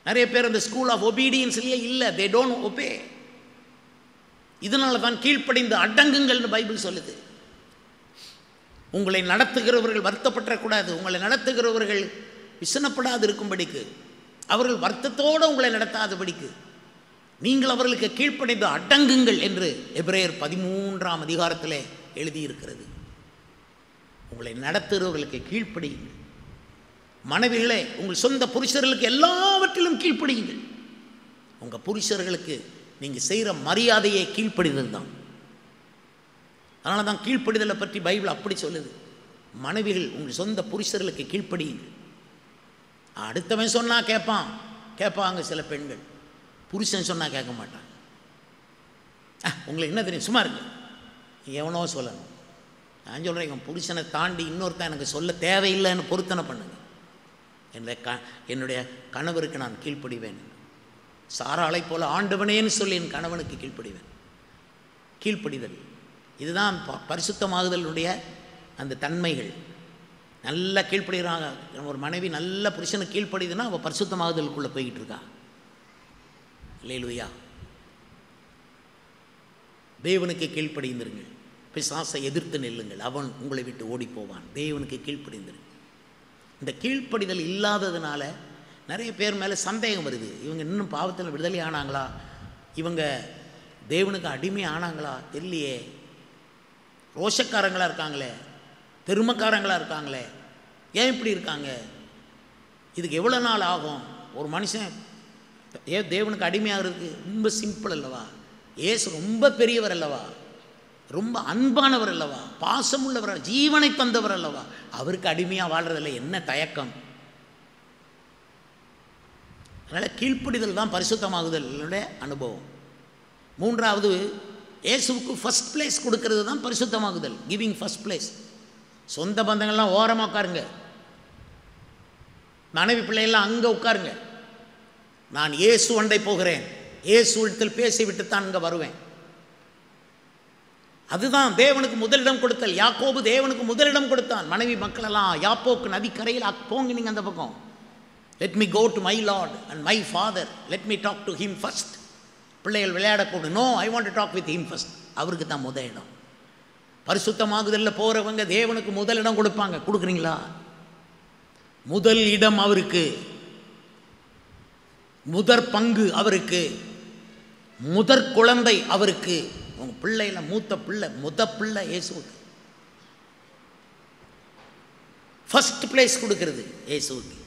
நிறைய பேர் அந்த ஸ்கூல் ஆஃப் ஒபீடியன்ஸ்லேயே இல்லை, தே டோன்ட் ஒபே. இதனால தான் கீழ்ப்படிந்து அடங்குங்கள்னு பைபிள் சொல்லுது. உங்களை நடத்துகிறவர்கள் வருத்தப்படக்கூடாது, உங்களை நடத்துகிறவர்கள் விசனப்படாது இருக்கும்படிக்கு, அவர்கள் வருத்தத்தோடு உங்களை நடத்தாதபடிக்கு நீங்கள் அவர்களுக்கு கீழ்ப்படிந்து அடங்குங்கள் என்று எபிரேயர் 13ஆம் அதிகாரத்தில் எழுதியிருக்கிறது. உங்களை நடத்துகிறவர்களுக்கு கீழ்ப்படியுங்கள். மனைவிகளே, உங்கள் சொந்த புருஷர்களுக்கு எல்லாவற்றிலும் கீழ்ப்படியுங்கள். உங்கள் புருஷர்களுக்கு நீங்கள் செய்கிற மரியாதையை கீழ்ப்படிதல் தான். அதனால தான் கீழ்ப்படிதலை பற்றி பைபிள் அப்படி சொல்லுது. மனைவிகள் உங்கள் சொந்த புருஷர்களுக்கு கீழ்ப்படியுங்கள். அடுத்தவன் சொன்னால் கேட்பாங்க சில பெண்கள், புருஷன் சொன்னால் கேட்க மாட்டாங்க. உங்களுக்கு என்ன தெரியும், சும்மா இருக்கு, எவனோ சொல்லணும். நான் சொல்கிறேன், என் புருஷனை தாண்டி இன்னொருத்தன் எனக்கு சொல்ல தேவையில்லைன்னு பொருத்தனை பண்ணுங்க. என்னுடைய கணவருக்கு நான் கீழ்ப்படிவேன். சாராளை போல ஆண்டவனேன்னு சொல்லி என் கணவனுக்கு கீழ்ப்படிவேன். கீழ்ப்படிதல், இதுதான் பரிசுத்தமாகுதலுடைய அந்த தன்மைகள். நல்லா கீழ்ப்படுகிறாங்க. ஒரு மனைவி நல்ல புருஷனுக்கு கீழ்ப்படிதுன்னா அவள் பரிசுத்தமாகுதலுக்குள்ளே போய்கிட்டு இருக்கா. அல்லேலூயா. தேவனுக்கு கீழ்ப்படிந்திருங்கள், பிசாசை எதிர்த்து நில்லுங்கள், அவன் உங்களை விட்டு ஓடி போவான். தேவனுக்கு கீழ்ப்படிந்திருங்கள். இந்த கீழ்ப்படிதல் இல்லாததுனால நிறைய பேர் மேலே சந்தேகம் வருது. இவங்க இன்னும் பாவத்தில் விடுதலை ஆனாங்களா, இவங்க தேவனுக்கு அடிமை ஆனாங்களா தெரியலையே, ரோஷக்காரங்களாக இருக்காங்களே, பெருமைக்காரங்களாக இருக்காங்களே, ஏன் இப்படி இருக்காங்க, இதுக்கு எவ்வளோ நாள் ஆகும்? ஒரு மனுஷன் தேவனுக்கு அடிமையாகிறதுக்கு ரொம்ப சிம்பிள் அல்லவா? ஏசு ரொம்ப பெரியவர் அல்லவா, ரொம்ப அன்பானவர் அல்லவா, பாசமுள்ளவர், ஜீவனை தந்தவர் அல்லவா, அவருக்கு அடிமையாக வாழ்றதில்லை, என்ன தயக்கம்? அதனால் கீழ்ப்படிதல் தான் பரிசுத்தமாகுதலுடைய அனுபவம். மூன்றாவது, இயேசுவுக்கு ஃபஸ்ட் பிளேஸ் கொடுக்கறது தான் பரிசுத்தமாகுதல், கிவிங் ஃபஸ்ட் பிளேஸ். சொந்த பந்தங்கள்லாம் ஓரமாக உட்காருங்க, மனைவி பிள்ளைகள்லாம் அங்கே உட்காருங்க. நான் இயேசு அண்டை போகிறேன், இயேசுவிடத்தில் பேசிவிட்டு தான் அங்கே வருவேன். அதுதான் தேவனுக்கு முதலிடம் கொடுத்தல். யாக்கோபு தேவனுக்கு முதலிடம் கொடுத்தான். மனைவி மக்களெல்லாம் யாப்போக்கு நதிக்கரையில் போங்க நீங்கள் அந்த பக்கம், let me go to my lord and my father, let me talk to him first. பிள்ளைகள் விளையாடக்கூடாது, no, I want to talk with him first. அவருக்கு தான் முதல் இடம். பரிசுத்தமாகுதலில் போகிறவங்க தேவனுக்கு முதலிடம் கொடுப்பாங்க. கொடுக்குறீங்களா? முதல் இடம் அவருக்கு, முதற் பங்கு அவருக்கு, முதற் குழந்தை அவருக்கு. உங்கள் பிள்ளையில் மூத்த பிள்ளை, பிள்ளை இயேசுவுக்கு ஃபர்ஸ்ட் பிளேஸ் கொடுக்கறது இயேசுவுக்கு.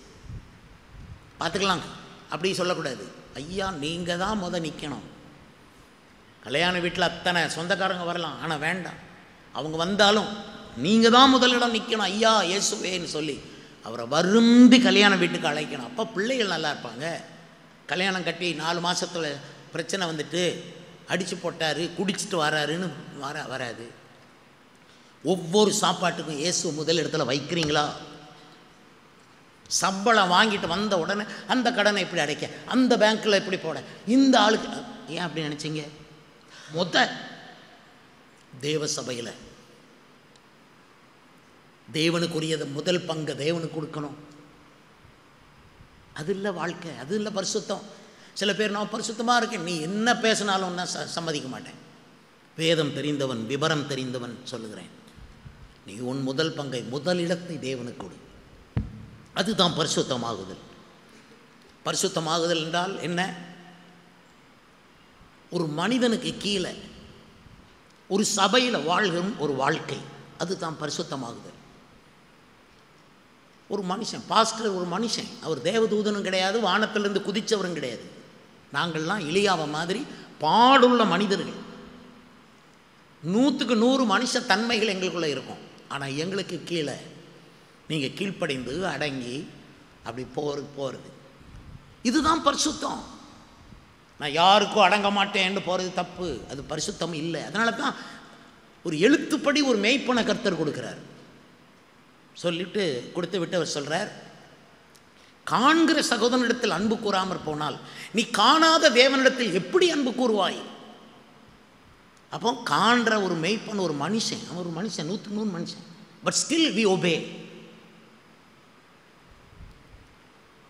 பார்த்துக்கலாம், அப்படி சொல்லக்கூடாது. ஐயா நீங்கள் தான் நிற்கணும். கல்யாண வீட்டில் அத்தனை சொந்தக்காரங்க வரலாம், ஆனால் வேண்டாம், அவங்க வந்தாலும் நீங்கள் தான் முதலிடம் நிற்கணும். ஐயா இயேசுவேன்னு சொல்லி அவரை வருந்தி கல்யாண வீட்டுக்கு அழைக்கணும். அப்போ பிள்ளைகள் நல்லா இருப்பாங்க. கல்யாணம் கட்டி 4 மாதத்தில் பிரச்சனை வந்துட்டு அடித்து போட்டார், குடிச்சிட்டு வராருன்னு வராது. ஒவ்வொரு சாப்பாட்டுக்கும் இயேசு முதல் இடத்துல வைக்கிறீங்களா? சம்பளம் வாங்கிட்டு வந்த உடனே அந்த கடனை எப்படி அடைக்க, அந்த பேங்க்கில் எப்படி போட, இந்த ஆளுக்கு ஏன் அப்படி நினச்சிங்க? தேவ சபையில் தேவனுக்குரியது முதல் பங்கு தேவனுக்கு கொடுக்கணும். அது இல்லை வாழ்க்கை, அது இல்லை பரிசுத்தம். சில பேர் நான் பரிசுத்தமாக இருக்கேன், நீ என்ன பேசினாலும் நான் சம்மதிக்க மாட்டேன். வேதம் தெரிந்தவன், விபரம் தெரிந்தவன் சொல்லுகிறேன், நீ உன் முதல் பங்கை, முதலிடத்தை தேவனுக்கு கொடு. அதுதான் பரிசுத்தமாகுதல். பரிசுத்தமாகுதல் என்றால் என்ன? ஒரு மனிதனுக்கு கீழே ஒரு சபையில் வாழ்கும் ஒரு வாழ்க்கை, அதுதான் பரிசுத்தமாகுதல். ஒரு மனுஷன், பாஸ்டர் ஒரு மனுஷன், அவர் தேவதூதனும் கிடையாது, வானத்திலிருந்து குதித்தவரும் கிடையாது. நாங்கள்லாம் எலியாவை மாதிரி பாடுள்ள மனிதர்கள். 100க்கு 100 மனுஷ தன்மைகள் எங்களுக்குள்ளே இருக்கும். ஆனால் எங்களுக்கு கீழே நீங்கள் கீழ்ப்படைந்து அடங்கி அப்படி போகிறது, இதுதான் பரிசுத்தம். நான் யாருக்கும் அடங்க மாட்டேன்னு போகிறது தப்பு, அது பரிசுத்தம் இல்லை. அதனால தான் ஒரு எழுத்துப்படி ஒரு மெய்ப்பனை கர்த்தர் கொடுக்குறார். சொல்லிட்டு கொடுத்து விட்டு அவர் சொல்கிறார், காண்கிற சகோதரனிடத்தில் அன்பு கூறாமற் போனால் நீ காணாத தேவனிடத்தில் எப்படி அன்பு கூறுவாய்? அப்போ காண்ற ஒரு மெய்ப்பன் ஒரு மனுஷன், அவன் ஒரு மனுஷன், 100 மனுஷன், பட் ஸ்டில் வி ஒபே.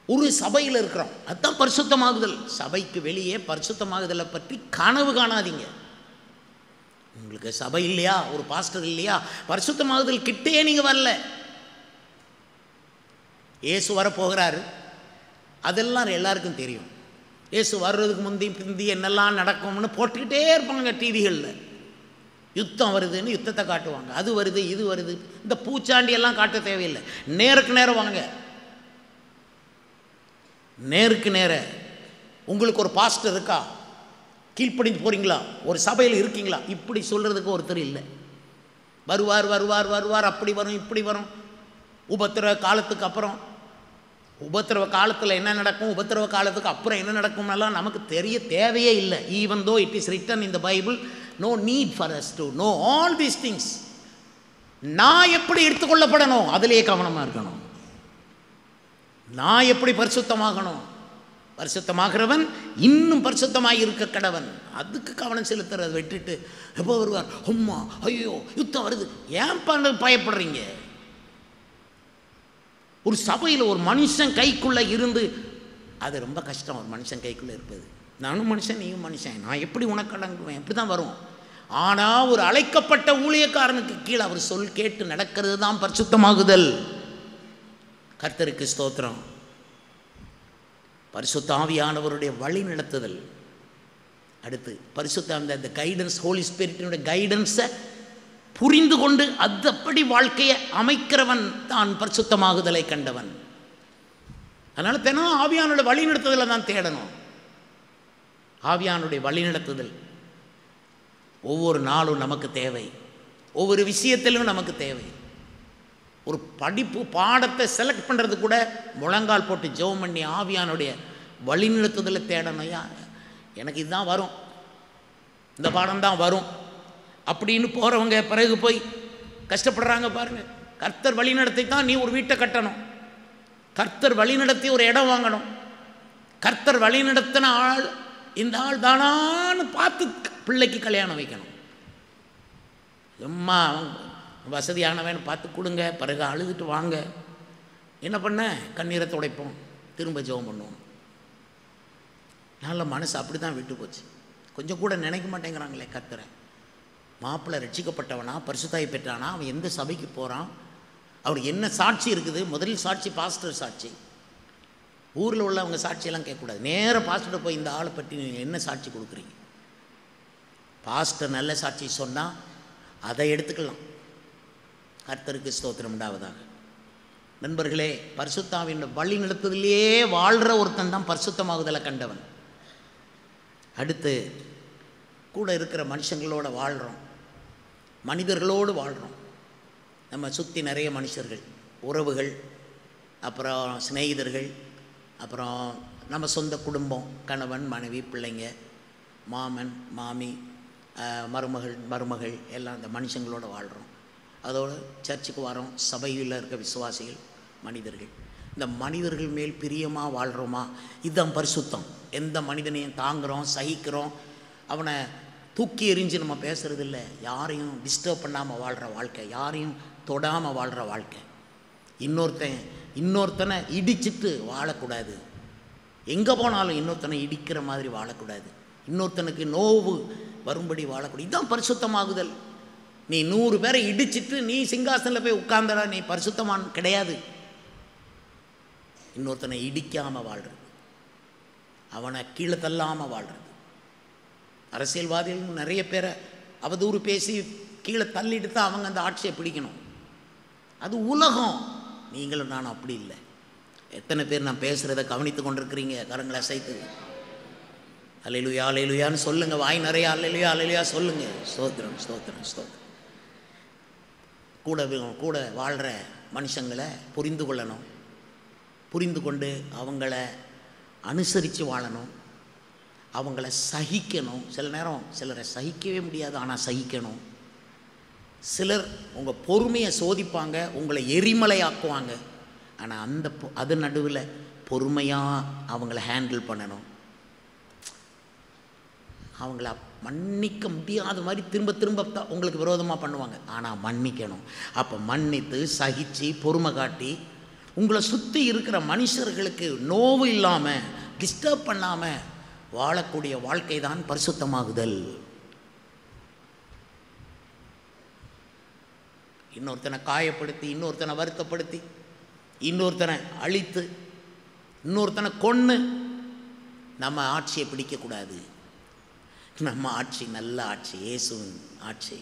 ஒரு சபையில் இருக்கிறோம், அதுதான் பரிசுத்தமாகுதல். சபைக்கு வெளியே பரிசுத்தமாகுதலை பற்றி கனவு காணாதீங்க. உங்களுக்கு சபை இல்லையா, ஒரு பாஸ்டர் இல்லையா, பரிசுத்தமாகுதல் கிட்டே நீங்கள் வரல. இயேசு வரப்போகிறாரு, அதெல்லாம் எல்லாருக்கும் தெரியும். இயேசு வர்றதுக்கு முந்தி என்னெல்லாம் நடக்கும்னு போட்டுக்கிட்டே இருப்பாங்க டிவிகளில். யுத்தம் வருதுன்னு யுத்தத்தை காட்டுவாங்க, அது வருது இது வருது. இந்த பூச்சாண்டி எல்லாம் காட்ட தேவையில்லை, நேருக்கு நேரம் வாங்க. நேருக்கு நேர உங்களுக்கு ஒரு பாஸ்டர் இருக்கா, கீழ்ப்படிஞ்சு போகிறீங்களா, ஒரு சபையில் இருக்கீங்களா, இப்படி சொல்கிறதுக்கு ஒருத்தர் இல்லை. வருவார் வருவார் வருவார், அப்படி வரும் இப்படி வரும். உபத்திரவ காலத்துக்கு அப்புறம், உபத்திரவ காலத்தில் என்ன நடக்கும், உபத்திரவ காலத்துக்கு அப்புறம் என்ன நடக்கும்னாலாம் நமக்கு தெரிய தேவையே இல்லை. Even though it is written in the Bible, no need for us to know all these things. நான் எப்படி எடுத்துக்கொள்ளப்படணும் அதிலே கவனமாக இருக்கணும். நான் எப்படி பரிசுத்தமாகணும், பரிசுத்தமாகிறவன் இன்னும் பரிசுத்தமாக இருக்க கடவன், அதுக்கு கவனம் செலுத்துறதை விட்டுட்டு எப்போ வருவார், அம்மா ஐயோ யுத்தம் வருது, ஏன் பயப்படுறீங்க? ஒரு சபையில் ஒரு மனுஷன் கைக்குள்ளே இருந்து, அது ரொம்ப கஷ்டம். ஒரு மனுஷன் கைக்குள்ளே இருப்பது. நானும் மனுஷன் நீயும் மனுஷன், நான் எப்படி உனக்கு அடங்குவேன், எப்படி தான் வரும். ஆனால் ஒரு அழைக்கப்பட்ட ஊழியக்காரனுக்கு கீழே அவர் சொல் கேட்டு நடக்கிறது தான் பரிசுத்தமாகுதல். கர்த்தருக்கு ஸ்தோத்திரம். பரிசுத்த ஆவியானவருடைய வழி நடத்துதல். அடுத்து பரிசுத்த அந்த கைடன்ஸ், ஹோலி ஸ்பிரிட்டினுடைய கைடன்ஸை புரிந்து கொண்டு அதப்படி வாழ்க்கையை அமைக்கிறவன் தான் பரிசுத்தமாகுதலை கண்டவன். அதனால் தினம் ஆவியானுடைய வழி நடத்துதலை தான் தேடணும். ஆவியானுடைய வழி நடத்துதல் ஒவ்வொரு நாளும் நமக்கு தேவை, ஒவ்வொரு விஷயத்திலும் நமக்கு தேவை. ஒரு படிப்பு பாடத்தை செலக்ட் பண்ணுறது கூட முழங்கால் போட்டு ஜெபம் பண்ணி ஆவியானுடைய வழிநடத்துதலை தேடணும். எனக்கு இதுதான் வரும், இந்த பாடம் தான் வரும் அப்படின்னு போகிறவங்க பிறகு போய் கஷ்டப்படுறாங்க பாருங்கள். கர்த்தர் வழிநடத்தி தான் நீ ஒரு வீட்டை கட்டணும், கர்த்தர் வழிநடத்தி ஒரு இடம் வாங்கணும், கர்த்தர் வழிநடத்தின ஆள் இந்த ஆள் தானான்னு பார்த்து பிள்ளைக்கு கல்யாணம் வைக்கணும். சும்மா வசதியானவன் பார்த்து கொடுங்க, பிறகு அழுதுட்டு வாங்க. என்ன பண்ண, கண்ணீரை துடைப்போம், திரும்ப ஜெபம் பண்ணுவோம். நல்ல மனசு அப்படி தான் விட்டு போச்சு. கொஞ்சம் கூட நினைக்க மாட்டேங்கிறாங்களே கர்த்தரை. மாப்பிள்ளை ரட்சிக்கப்பட்டவனா, பரிசுத்தாய் பெற்றானா, அவன் எந்த சபைக்கு போகிறான், அவருக்கு என்ன சாட்சி இருக்குது. முதல் சாட்சி பாஸ்டர் சாட்சி. ஊரில் உள்ளவங்க சாட்சியெல்லாம் கேட்கக்கூடாது, நேராக பாஸ்டர்கிட்ட போய் இந்த ஆளை பற்றி நீங்கள் என்ன சாட்சி கொடுக்குறீங்க. பாஸ்டர் நல்ல சாட்சி சொன்னால் அதை எடுத்துக்கலாம். கர்த்தருக்கு ஸ்தோத்திரம் உண்டாவதாக. நண்பர்களே, பரிசுத்தாவின் வழி நடத்துதலையே வாழ்கிற ஒருத்தன் தான் பரிசுத்தமாகுதலை கண்டவன். அடுத்து கூட இருக்கிற மனுஷங்களோடு வாழ்கிறோம், மனிதர்களோடு வாழ்கிறோம். நம்ம சுற்றி நிறைய மனுஷர்கள், உறவுகள், அப்புறம் சிநேகிதர்கள், அப்புறம் நம்ம சொந்த குடும்பம், கணவன் மனைவி பிள்ளைங்க, மாமன் மாமி, மருமகள் எல்லாம் இந்த மனுஷங்களோடு வாழ்கிறோம். அதோடு சர்ச்சுக்கு வரோம், சபையில் இருக்க விசுவாசிகள், மனிதர்கள். இந்த மனிதர்கள் மேல் பிரியமாக வாழ்கிறோமா, இதுதான் பரிசுத்தம். எந்த மனிதனையும் தாங்குகிறோம், சகிக்கிறோம், அவனை தூக்கி எறிஞ்சு நம்ம பேசுகிறது இல்லை. யாரையும் டிஸ்டர்ப் பண்ணாமல் வாழ்கிற வாழ்க்கை, யாரையும் தொடாமல் வாழ்கிற வாழ்க்கை. இன்னொருத்தனை இடிச்சிட்டு வாழக்கூடாது. எங்கே போனாலும் இன்னொருத்தனை இடிக்கிற மாதிரி வாழக்கூடாது. இன்னொருத்தனுக்கு நோவு வரும்படி வாழக்கூடாது. இதுதான் பரிசுத்தமாகுதல். நீ 100 பேரை இடிச்சிட்டு நீ சிங்காசனில் போய் உட்கார்ந்தடா, நீ பரிசுத்தமான் கிடையாது. இன்னொருத்தனை இடிக்காமல் வாழ்கிறது, அவனை கீழே தள்ளாமல் வாழ்கிறது. அரசியல்வாதிகள் நிறைய பேரை அவதூறு பேசி கீழே தள்ளிட்டு தான் அவங்க அந்த ஆட்சியை பிடிக்கணும். அது உலகம். நீங்களும் நானும் அப்படி இல்லை. எத்தனை பேர் நான் பேசுகிறத கவனித்து கொண்டிருக்கிறீங்க? கரங்களை அசைத்து அல்லேலூயா அல்லேலூயான்னு சொல்லுங்கள். வாய் நிறைய அல்லேலூயா அல்லேலூயா சொல்லுங்கள். ஸ்தோத்திரம் ஸ்தோத்திரம் ஸ்தோத்திரம். கூட வாழ்கிற மனுஷங்களை புரிந்து கொள்ளணும், புரிந்து கொண்டு அவங்கள அனுசரித்து வாழணும். அவங்கள சகிக்கணும். சில நேரம் சிலரை சகிக்கவே முடியாது, ஆனால் சகிக்கணும். சிலர் உங்கள் பொறுமையை சோதிப்பாங்க, உங்களை எரிமலையாக்குவாங்க. ஆனால் அது நடுவில் பொறுமையாக அவங்கள ஹேண்டில் பண்ணணும். அவங்கள மன்னிக்க முடியாத மாதிரி திரும்ப திரும்ப தான் உங்களுக்கு விரோதமாக பண்ணுவாங்க, ஆனால் மன்னிக்கணும். அப்போ மன்னித்து சகித்து பொறுமை காட்டி உங்களை சுற்றி இருக்கிற மனுஷர்களுக்கு நோவு இல்லாமல் டிஸ்டர்ப் பண்ணாமல் வாழக்கூடிய வாழ்க்கை தான் பரிசுத்தமாகுதல். இன்னொருத்தனை காயப்படுத்தி, இன்னொருத்தனை வருத்தப்படுத்தி, இன்னொருத்தனை அழித்து, இன்னொருத்தனை கொன்று நம்ம ஆட்சியை பிடிக்கக்கூடாது. நம்ம ஆட்சி நல்ல ஆட்சி, இயேசுவின் ஆட்சி.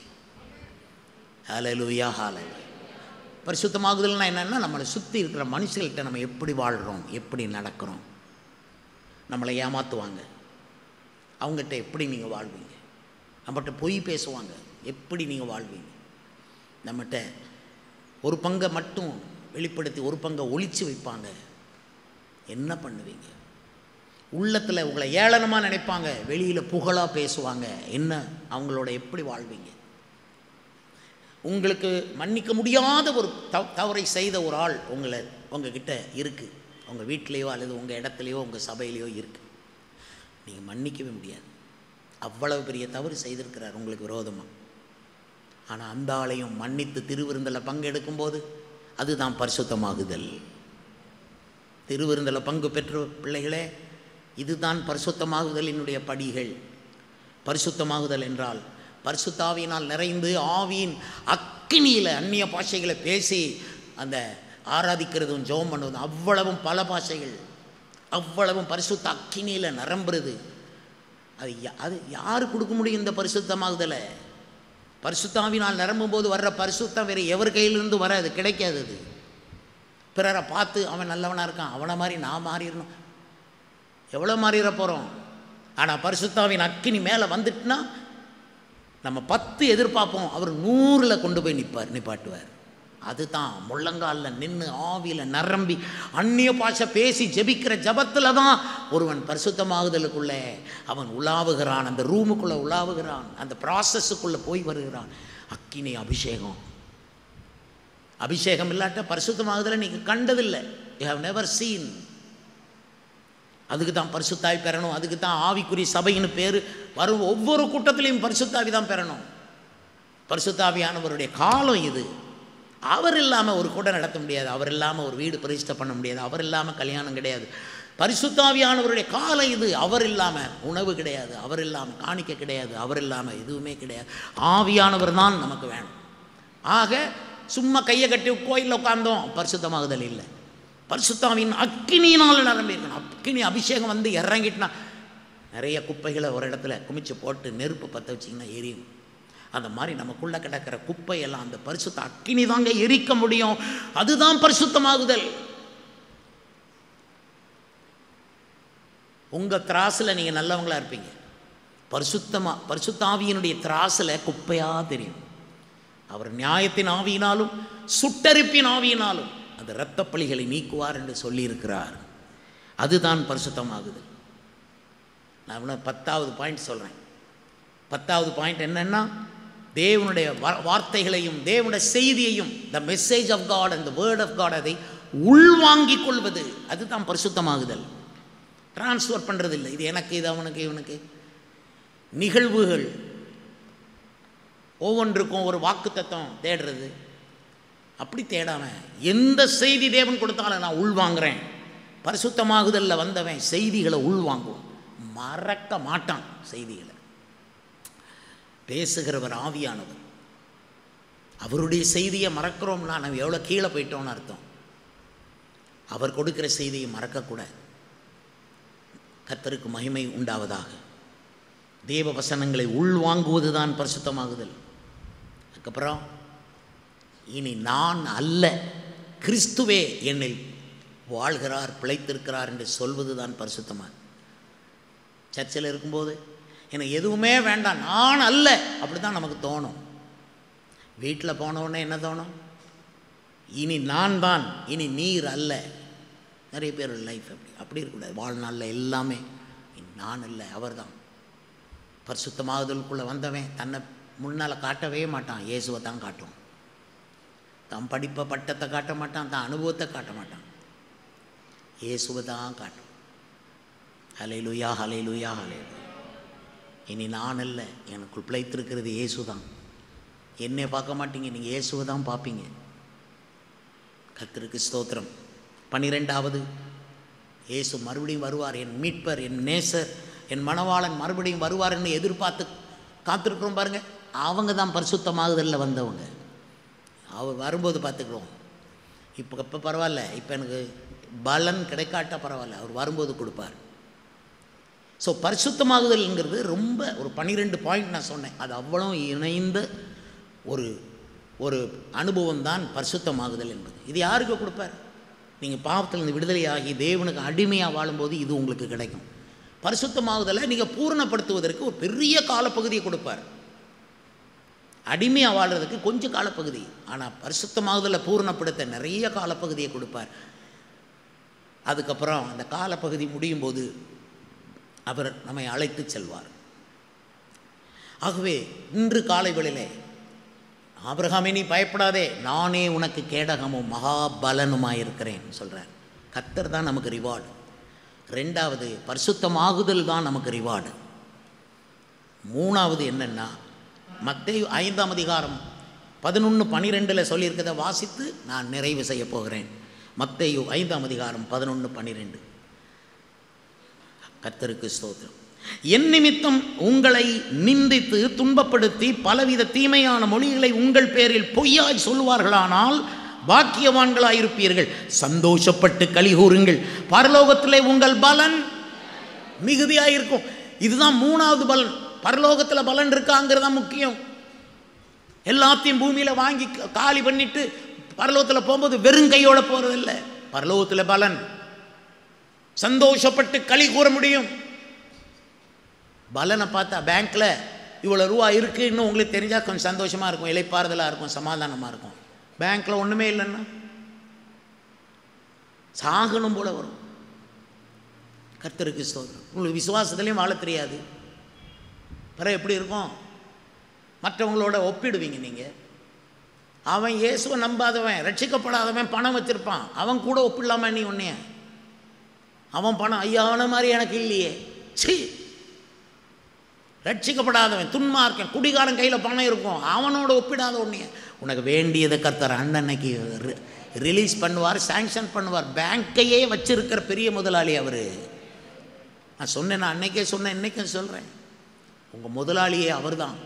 ஹல்லேலூயா, ஹல்லேலூயா. பரிசுத்தமாகுதல்னா என்னென்னா, நம்மளை சுற்றி இருக்கிற மனுஷங்கள்கிட்ட நம்ம எப்படி வாழ்கிறோம், எப்படி நடக்கிறோம். நம்மளை ஏமாற்றுவாங்க, அவங்ககிட்ட எப்படி நீங்கள் வாழ்வீங்க. நம்மகிட்ட பொய் பேசுவாங்க, எப்படி நீங்கள் வாழ்வீங்க. நம்மகிட்ட ஒரு பங்கை மட்டும் வெளிப்படுத்தி ஒரு பங்கை ஒளிச்சு வைப்பாங்க, என்ன பண்ணுவீங்க. உள்ளத்தில் உங்களை ஏளனமாக நினைப்பாங்க, வெளியில் புகழாக பேசுவாங்க, என்ன அவங்களோட எப்படி வாழ்வீங்க. உங்களுக்கு மன்னிக்க முடியாத ஒரு தவறை செய்த ஒரு ஆள் உங்ககிட்ட இருக்குது, உங்கள் வீட்டிலையோ அல்லது உங்கள் இடத்துலையோ உங்கள் சபையிலையோ இருக்குது. நீங்கள் மன்னிக்கவே முடியாது, அவ்வளவு பெரிய தவறு செய்திருக்கிறார் உங்களுக்கு விரோதமாக. ஆனால் அந்த ஆளையும் மன்னித்து திருவிருந்தில் பங்கெடுக்கும்போது அதுதான் பரிசுத்தமாகுதல். திருவிருந்தில் பங்கு பெற்ற பிள்ளைகளே, இதுதான் பரிசுத்தமாகுதலினுடைய படிகள். பரிசுத்தமாகுதல் என்றால் பரிசுத்தாவியினால் நிறைந்து ஆவியின் அக்கினியில் அந்நிய பாஷைகளை பேசி அந்த ஆராதிக்கிறதும் ஜெபம் பண்ணுவதும், அவ்வளவும் பல பாஷைகள், அவ்வளவும் பரிசுத்த அக்கினியில் நிரம்புறது. அது யார் கொடுக்க முடியும் இந்த பரிசுத்தமாகுதலை? பரிசுத்தாவினால் நிரம்பும் போது வர்ற பரிசுத்தம் வேறு எவர் கையிலிருந்து வராது, கிடைக்காது. அது பிறரை பார்த்து அவன் நல்லவனாக இருக்கான், அவனை மாதிரி நான் மாறிடணும், எவ்வளோ மாறிட போகிறோம். ஆனால் பரிசுத்தாவின் அக்கினி மேலே வந்துட்டுனா நம்ம 10 எதிர்பார்ப்போம், அவர் 100ல் கொண்டு போய் நிப்பாட்டுவார். அதுதான் முள்ளங்காலில் நின்று ஆவியில் நிரம்பி அந்நிய பாஷை பேசி ஜெபிக்கிற ஜபத்தில் தான் ஒருவன் பரிசுத்தமாகுதலுக்குள்ளே அவன் உலாவுகிறான், அந்த ரூமுக்குள்ளே உலாவுகிறான், அந்த ப்ராசஸுக்குள்ளே போய் வருகிறான். அக்கினி அபிஷேகம். அபிஷேகம் இல்லாட்ட பரிசுத்தமாகுதலை நீங்கள் கண்டதில்லை, யூ ஹவ் நெவர் சீன். அதுக்கு தான் பரிசுத்தாவி பெறணும், அதுக்கு தான் ஆவிக்குரிய சபைன்னு பேர். வரும் ஒவ்வொரு கூட்டத்திலையும் பரிசுத்தாவி தான் பெறணும். பரிசுத்தாவியானவருடைய காலம் இது. அவர் இல்லாமல் ஒரு கூட்டம் நடத்த முடியாது, அவர் இல்லாமல் ஒரு வீடு பிரதிஷ்டை பண்ண முடியாது, அவர் இல்லாமல் கல்யாணம் கிடையாது. பரிசுத்தாவியானவருடைய காலம் இது. அவர் இல்லாமல் உணவு கிடையாது, அவர் இல்லாமல் காணிக்க கிடையாது, அவர் இல்லாமல் எதுவுமே கிடையாது. ஆவியானவர் தான் நமக்கு வேணும். ஆக சும்மா கையை கட்டி கோயிலில் உட்கார்ந்தோம், பரிசுத்தமாகுதல் இல்லை. பரிசுத்தாவின் அக்கினியினால் நிரம்பியிருக்கணும். அக்கினி அபிஷேகம் வந்து இறங்கிட்டுனா நிறைய குப்பைகளை ஒரு இடத்துல குமிச்சு போட்டு நெருப்பு பற்ற வச்சிங்கன்னா எரியும். அந்த மாதிரி நமக்குள்ளே கிடக்கிற குப்பையெல்லாம் அந்த பரிசுத்த அக்கினி தாங்க எரிக்க முடியும். அதுதான் பரிசுத்தமாகுதல். உங்கள் திராசில் நீங்கள் நல்லவங்களாக இருப்பீங்க, பரிசுத்தாவியினுடைய திராசில் குப்பையாக தெரியும். அவர் நியாயத்தின் ஆவியினாலும் சுட்டரிப்பின் ஆவியினாலும் அந்த இரத்த பழிகளை நீக்குவார் என்று சொல்லியிருக்கிறார். அதுதான் பரிசுத்தமாகுது. நான் இன்னும் 10வது பாயிண்ட் சொல்கிறேன். 10வது பாயிண்ட் என்னென்னா, தேவனுடைய வார்த்தைகளையும் தேவனுடைய செய்தியையும், the message of God and the word of God, அதை உள்வாங்கிக் கொள்வது, அதுதான் பரிசுத்தமாகுதல். டிரான்ஸ்ஃபர் பண்ணுறது இல்லை, இது எனக்கு, இது அவனுக்கு, இவனுக்கு. நிகழ்வுகள் ஒவ்வொன்றுக்கும் ஒரு வாக்குத்தத்தம் தேடுறது, அப்படி தேடாமல் எந்த செய்தி தேவன் கொடுத்தாலும் நான் உள்வாங்கிறேன். பரிசுத்தமாகுதலில் வந்தவன் செய்திகளை உள்வாங்குவான், மறக்க மாட்டான் செய்திகளை. பேசுகிறவர் ஆவியானவர். அவருடைய செய்தியை மறக்கிறோம்னா நம்ம எவ்வளோ கீழே போயிட்டோம்னு அர்த்தம். அவர் கொடுக்கிற செய்தியை மறக்கக்கூடாது. கர்த்தருக்கு மகிமை உண்டாவதாக. தேவ வசனங்களை உள்வாங்குவது தான் பரிசுத்தமாகுதல். அதுக்கப்புறம் இனி நான் அல்ல, கிறிஸ்துவே என்னில் வாழ்கிறார், பிழைத்திருக்கிறார் என்று சொல்வது தான் பரிசுத்தமாக. சர்ச்சில் இருக்கும்போது எனக்கு எதுவுமே வேண்டாம், நான் அல்ல, அப்படி தான் நமக்கு தோணும். வீட்டில் போனவுடனே என்ன தோணும்? இனி நான் தான், இனி நீர் அல்ல. நிறைய பேர் லைஃப் அப்படி இருக்கக்கூடாது. வாழ்நாளில் எல்லாமே நான் இல்லை, அவர் தான். பரிசுத்தமாகுதலுக்குள்ளே வந்தவன் தன்னை முன்னால் காட்டவே மாட்டான், இயேசுவை தான் காட்டுவான். தான் படிப்பை பட்டத்தை காட்ட மாட்டான், தான் அனுபவத்தை காட்ட மாட்டான், இயேசுவை தான் காட்டும். ஹல்லேலூயா, ஹல்லேலூயா, ஹல்லேலூயா. இனி நான் அல்ல, எனக்குள் பிழைத்திருக்கிறது இயேசு தான். என்னை பார்க்க மாட்டீங்க, நீங்கள் இயேசுவை தான் பார்ப்பீங்க. கர்த்தருக்கு ஸ்தோத்திரம். 12வது, இயேசு மறுபடியும் வருவார், என் மீட்பர், என் நேசர், என் மணவாளன் மறுபடியும் வருவார்ன்னு எதிர்பார்த்து காத்திருக்கிறோம் பாருங்க. அவங்க தான் பரிசுத்தமாகுதலில் வந்தவங்க. அவர் வரும்போது பார்த்துக்கிறோம். இப்போ பரவாயில்ல, இப்போ எனக்கு பலன் கிடைக்காட்டா பரவாயில்ல, அவர் வரும்போது கொடுப்பார். ஸோ பரிசுத்தமாகுதல்ங்கிறது ரொம்ப ஒரு 12 பாயிண்ட் நான் சொன்னேன். அது அவ்வளோ இணைந்த ஒரு அனுபவம் தான் பரிசுத்தமாகுதல் என்பது. இது யாருக்கு கொடுப்பார்? நீங்கள் பாவத்திலிருந்து விடுதலையாகி தேவனுக்கு அடிமையாக வாழும்போது இது உங்களுக்கு கிடைக்கும். பரிசுத்தமாகுதலை நீங்கள் பூரணப்படுத்துவதற்கு ஒரு பெரிய காலப்பகுதியை கொடுப்பார். அடிமையாக வாழ்கிறதுக்கு கொஞ்சம் காலப்பகுதி, ஆனால் பரிசுத்தமாகுதலை பூரணப்படுத்த நிறைய காலப்பகுதியை கொடுப்பார். அதுக்கப்புறம் அந்த காலப்பகுதி முடியும் போது அவர் நம்மை அழைத்து செல்வார். ஆகவே இன்று காலை வேளையிலே, ஆபிரகாமே நீ பயப்படாதே, நானே உனக்கு கேடகமும் மகாபலனுமாயிருக்கிறேன் சொல்கிறார். கர்த்தர் தான் நமக்கு ரிவார்டு. 2வது, பரிசுத்தமாகுதல் தான் நமக்கு ரிவார்டு. 3வது என்னென்னா, மத்தேயு 5ஆம் அதிகாரம் 11-12 சொல்லியிருக்கிறத வாசித்து நான் நிறைவு செய்ய போகிறேன். மத்தேயு 5ஆம் அதிகாரம் 11-12. கர்த்தருக்கு ஸ்தோத்திரம். என் நிமித்தம் உங்களை நிந்தித்து துன்பப்படுத்தி பலவித தீமையான மொழிகளை உங்கள் பேரில் பொய்யாய் சொல்லுவார்களானால் பாக்கியவான்களாயிருப்பீர்கள். சந்தோஷப்பட்டு களி கூறுங்கள், பரலோகத்திலே உங்கள் பலன் மிகுதியாயிருக்கும். இதுதான் 3வது பலன். பரலோகத்தில் பலன் இருக்காங்கிறது தான் முக்கியம். எல்லாத்தையும் பூமியில் வாங்கி காலி பண்ணிட்டு பரலோகத்தில் போகும்போது வெறும் கையோட போகிறதில்லை. பரலோகத்தில் பலன், சந்தோஷப்பட்டு களி கூற முடியும். பலனை பார்த்தா பேங்க்கில் இவ்வளோ ரூபா இருக்குது இன்னும் உங்களுக்கு தெரிஞ்சால் கொஞ்சம் சந்தோஷமாக இருக்கும், இளைப்பாறுதலாக இருக்கும், சமாதானமாக இருக்கும். பேங்க்கில் ஒன்றுமே இல்லைன்னா சாகணும் போல வரும். கர்த்தருக்கு ஸ்தோத்திரம். உங்களுக்கு விசுவாசத்துலேயும் வாழ தெரியாது, பிறகு எப்படி இருக்கும்? மற்றவங்களோட ஒப்பிடுவீங்க நீங்கள். அவன் இயேசுவை நம்பாதவன், ரட்சிக்கப்படாதவன், பணம் வச்சுருப்பான், அவன் கூட ஒப்பிடலாமா நீ ஒன்றைய? அவன் பணம் ஐயாவன மாதிரி எனக்கு இல்லையே, சி. ரட்சிக்கப்படாதவன், துன்மார்க்கன், குடிகாரன் கையில் பணம் இருக்கும், அவனோட ஒப்பிடாத ஒன்றைய. உனக்கு வேண்டியதை கர்த்தர் அன்னைக்கு ரிலீஸ் பண்ணுவார், சாங்ஷன் பண்ணுவார். பேங்க்கையே வச்சிருக்கிற பெரிய முதலாளி அவர். நான் சொன்னேன், நான் அன்னைக்கே சொன்னேன், இன்றைக்கும் சொல்கிறேன், உங்கள் முதலாளியே அவர் தான்.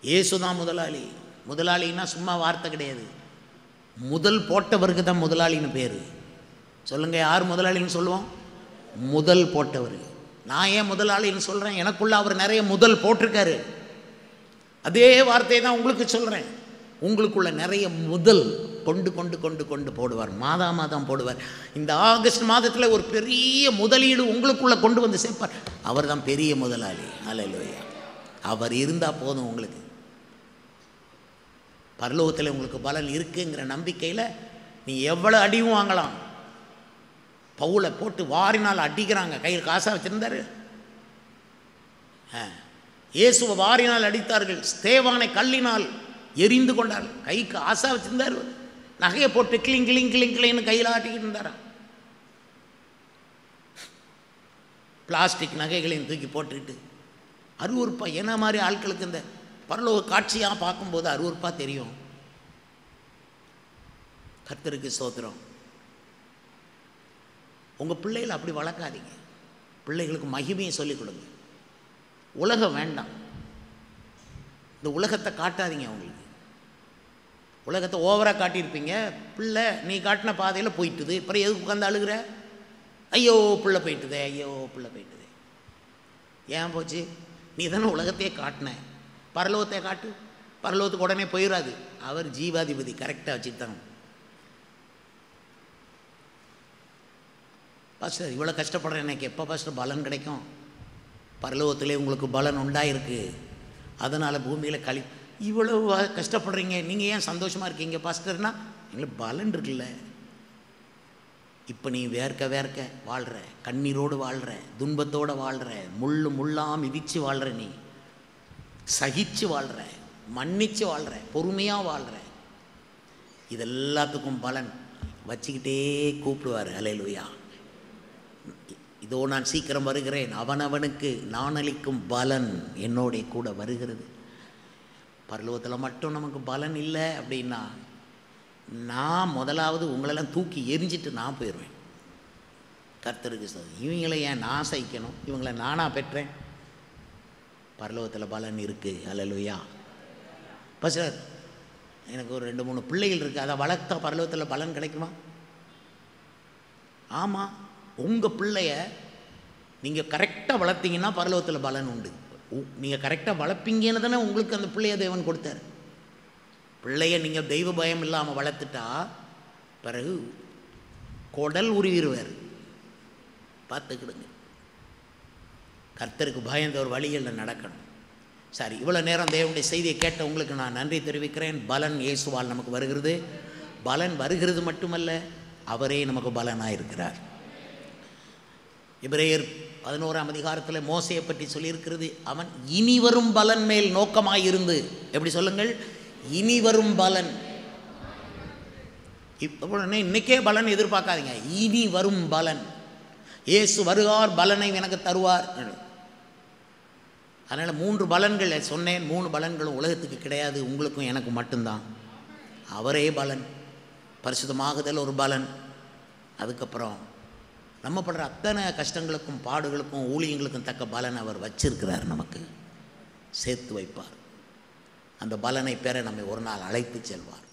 இயேசு தான் முதலாளி. முதலாளின்னா சும்மா வார்த்தை கிடையாது, முதல் போட்டவருக்கு தான் முதலாளின்னு பேர். சொல்லுங்கள், யார் முதலாளின்னு சொல்லுவோம்? முதல் போட்டவர். நான் ஏன் முதலாளின்னு சொல்கிறேன்? எனக்குள்ள அவர் நிறைய முதல் போட்டிருக்காரு. அதே வார்த்தையை தான் உங்களுக்கு சொல்கிறேன். உங்களுக்குள்ள நிறைய முதல் கொண்டு கொண்டு கொண்டு கொண்டு போடுவார், மாதம் போடுவார். இந்த ஆகஸ்ட் மாதத்தில் ஒரு பெரிய முதலீடு உங்களுக்குள்ளே கொண்டு வந்து சேர்ப்பார். அவர் தான் பெரிய முதலாளி. அல்லேலூயா. அவர் இருந்தால் போதும். உங்களுக்கு பரலோகத்தில் உங்களுக்கு பலன் இருக்குங்கிற நம்பிக்கையில் நீ எவ்வளோ அடியும் வாங்கலாம். பவுலை போட்டு வாரினால் அடிக்கிறாங்க, கையில் காசாக வச்சுருந்தார். இயேசுவை வாரினால் அடித்தார்கள், ஸ்தேவானை கல்லினால் எரிந்து கொண்டார்கள், கைக்கு ஆசா வச்சுருந்தார். நகையை போட்டு கிளிங் கிளிங் கிளிங் கிளின்னு கையில் ஆட்டிக்கிட்டு இருந்தாராம். பிளாஸ்டிக் நகைகளையும் தூக்கி போட்டுக்கிட்டு அருவருப்பா. என்ன மாதிரி ஆட்களுக்கு இந்த பரலோக காட்சியாக பார்க்கும்போது அருவருப்பா தெரியும். கர்த்தருக்கு ஸ்தோத்திரம். உங்கள் பிள்ளைகளை அப்படி வளர்க்காதீங்க. பிள்ளைகளுக்கு மகிமையை சொல்லிக் கொடுங்க. உலகம் வேண்டாம், இந்த உலகத்தை காட்டாதீங்க. அவங்களுக்கு உலகத்தை ஓவராக காட்டியிருப்பீங்க. பிள்ளை நீ காட்டின பாதையில் போயிட்டுது, அப்புறம் எதுக்கு உட்காந்து அழுகிற? ஐயோ பிள்ளை போயிட்டுதே, ஐயோ பிள்ளை போயிட்டுதே. ஏன் போச்சு? நீ தானே உலகத்தையே காட்டின, பரலோகத்தை காட்டு. பரலோகத்துக்கு உடனே போயிடாது. அவர் ஜீவாதிபதி, கரெக்டாக வச்சுட்டாங்க. பாஸ்டர் இவ்வளோ கஷ்டப்படுறேன், எனக்கு எப்போ பாஸ்டர் பலன் கிடைக்கும்? பரலோகத்திலே உங்களுக்கு பலன் உண்டாயிருக்கு, அதனால் பூமியில் இவ்வளோ கஷ்டப்படுறீங்க, நீங்கள் ஏன் சந்தோஷமாக இருக்கீங்க பாஸ்டர்னா? எங்களுக்கு பலன் இருக்குல்ல. இப்போ நீ வேர்க்க வேர்க்க வாழ்கிற, கண்ணீரோடு வாழ்கிற, துன்பத்தோடு வாழ்கிற, முள்ளாக மிதித்து வாழ்கிற, நீ சகிச்சு வாழ்கிற, மன்னிச்சு வாழ்கிற, பொறுமையாக வாழ்கிற. இதெல்லாத்துக்கும் பலன் வச்சுக்கிட்டே கூப்பிடுவார். அல்லேலூயா. இதோ நான் சீக்கிரம் வருகிறேன், அவனவனுக்கு நான் அளிக்கும் பலன் என்னோட கூட வருகிறது. பரலோகத்தில் மட்டும் நமக்கு பலன் இல்லை அப்படின்னா, நான் முதலாவது உங்களெல்லாம் தூக்கி எரிஞ்சிட்டு நான் போயிடுவேன். கர்த்தருக்கு இவங்களை ஏன் நான் சகிக்கணும்? இவங்களை நானாக பெற்றேன். பரலோகத்தில் பலன் இருக்குது. அல்லேலூயா. பாஸ்டர், எனக்கு ஒரு 2-3 பிள்ளைகள் இருக்குது, அதை வளர்த்தா பரலோகத்தில் பலன் கிடைக்குமா? ஆமாம், உங்கள் பிள்ளைய நீங்கள் கரெக்டாக வளர்த்தீங்கன்னா பரலோகத்தில் பலன் உண்டு. நீங்கள் கரெக்டாக வளர்ப்பீங்கன்னு தானே உங்களுக்கு அந்த பிள்ளைய தேவன் கொடுத்தார். பிள்ளைய நீங்கள் தெய்வ பயம் இல்லாமல் வளர்த்துட்டா பிறகு குடல் உருவிடுவார். பார்த்துக்கிடுங்க. கர்த்தருக்கு பயந்த ஒரு வழிகளில் நடக்கணும். சரி, இவ்வளோ நேரம் தேவனுடைய செய்தியை கேட்ட உங்களுக்கு நான் நன்றி தெரிவிக்கிறேன். பலன் இயேசுவால் நமக்கு வருகிறது. பலன் வருகிறது மட்டுமல்ல, அவரே நமக்கு பலனாக இருக்கிறார். எபிரேயர் 11ஆம் அதிகாரத்தில் மோசையை பற்றி சொல்லியிருக்கிறது. அவன் இனி வரும் பலன் மேல் நோக்கமாக இருந்து, எப்படி சொல்லுங்கள், இனி வரும் பலன். இப்போ இன்னைக்கே பலன் எதிர்பார்க்காதீங்க, இனி வரும் பலன். இயேசு வருவார், பலனை எனக்கு தருவார். அதனால் 3 பலன்களை சொன்னேன். 3 பலன்களும் உலகத்துக்கு கிடையாது, உங்களுக்கும் எனக்கு மட்டும்தான். அவரே பலன். பரிசுத்தமாகுதல் ஒரு பலன். அதுக்கப்புறம் நம்ம படுற அத்தனை கஷ்டங்களுக்கும் பாடுகளுக்கும் ஊழியங்களுக்கும் தக்க பலன் அவர் வச்சிருக்கிறார், நமக்கு சேர்த்து வைப்பார். அந்த பலனை பெற நம்மை ஒரு நாள் அழைத்து செல்வார்.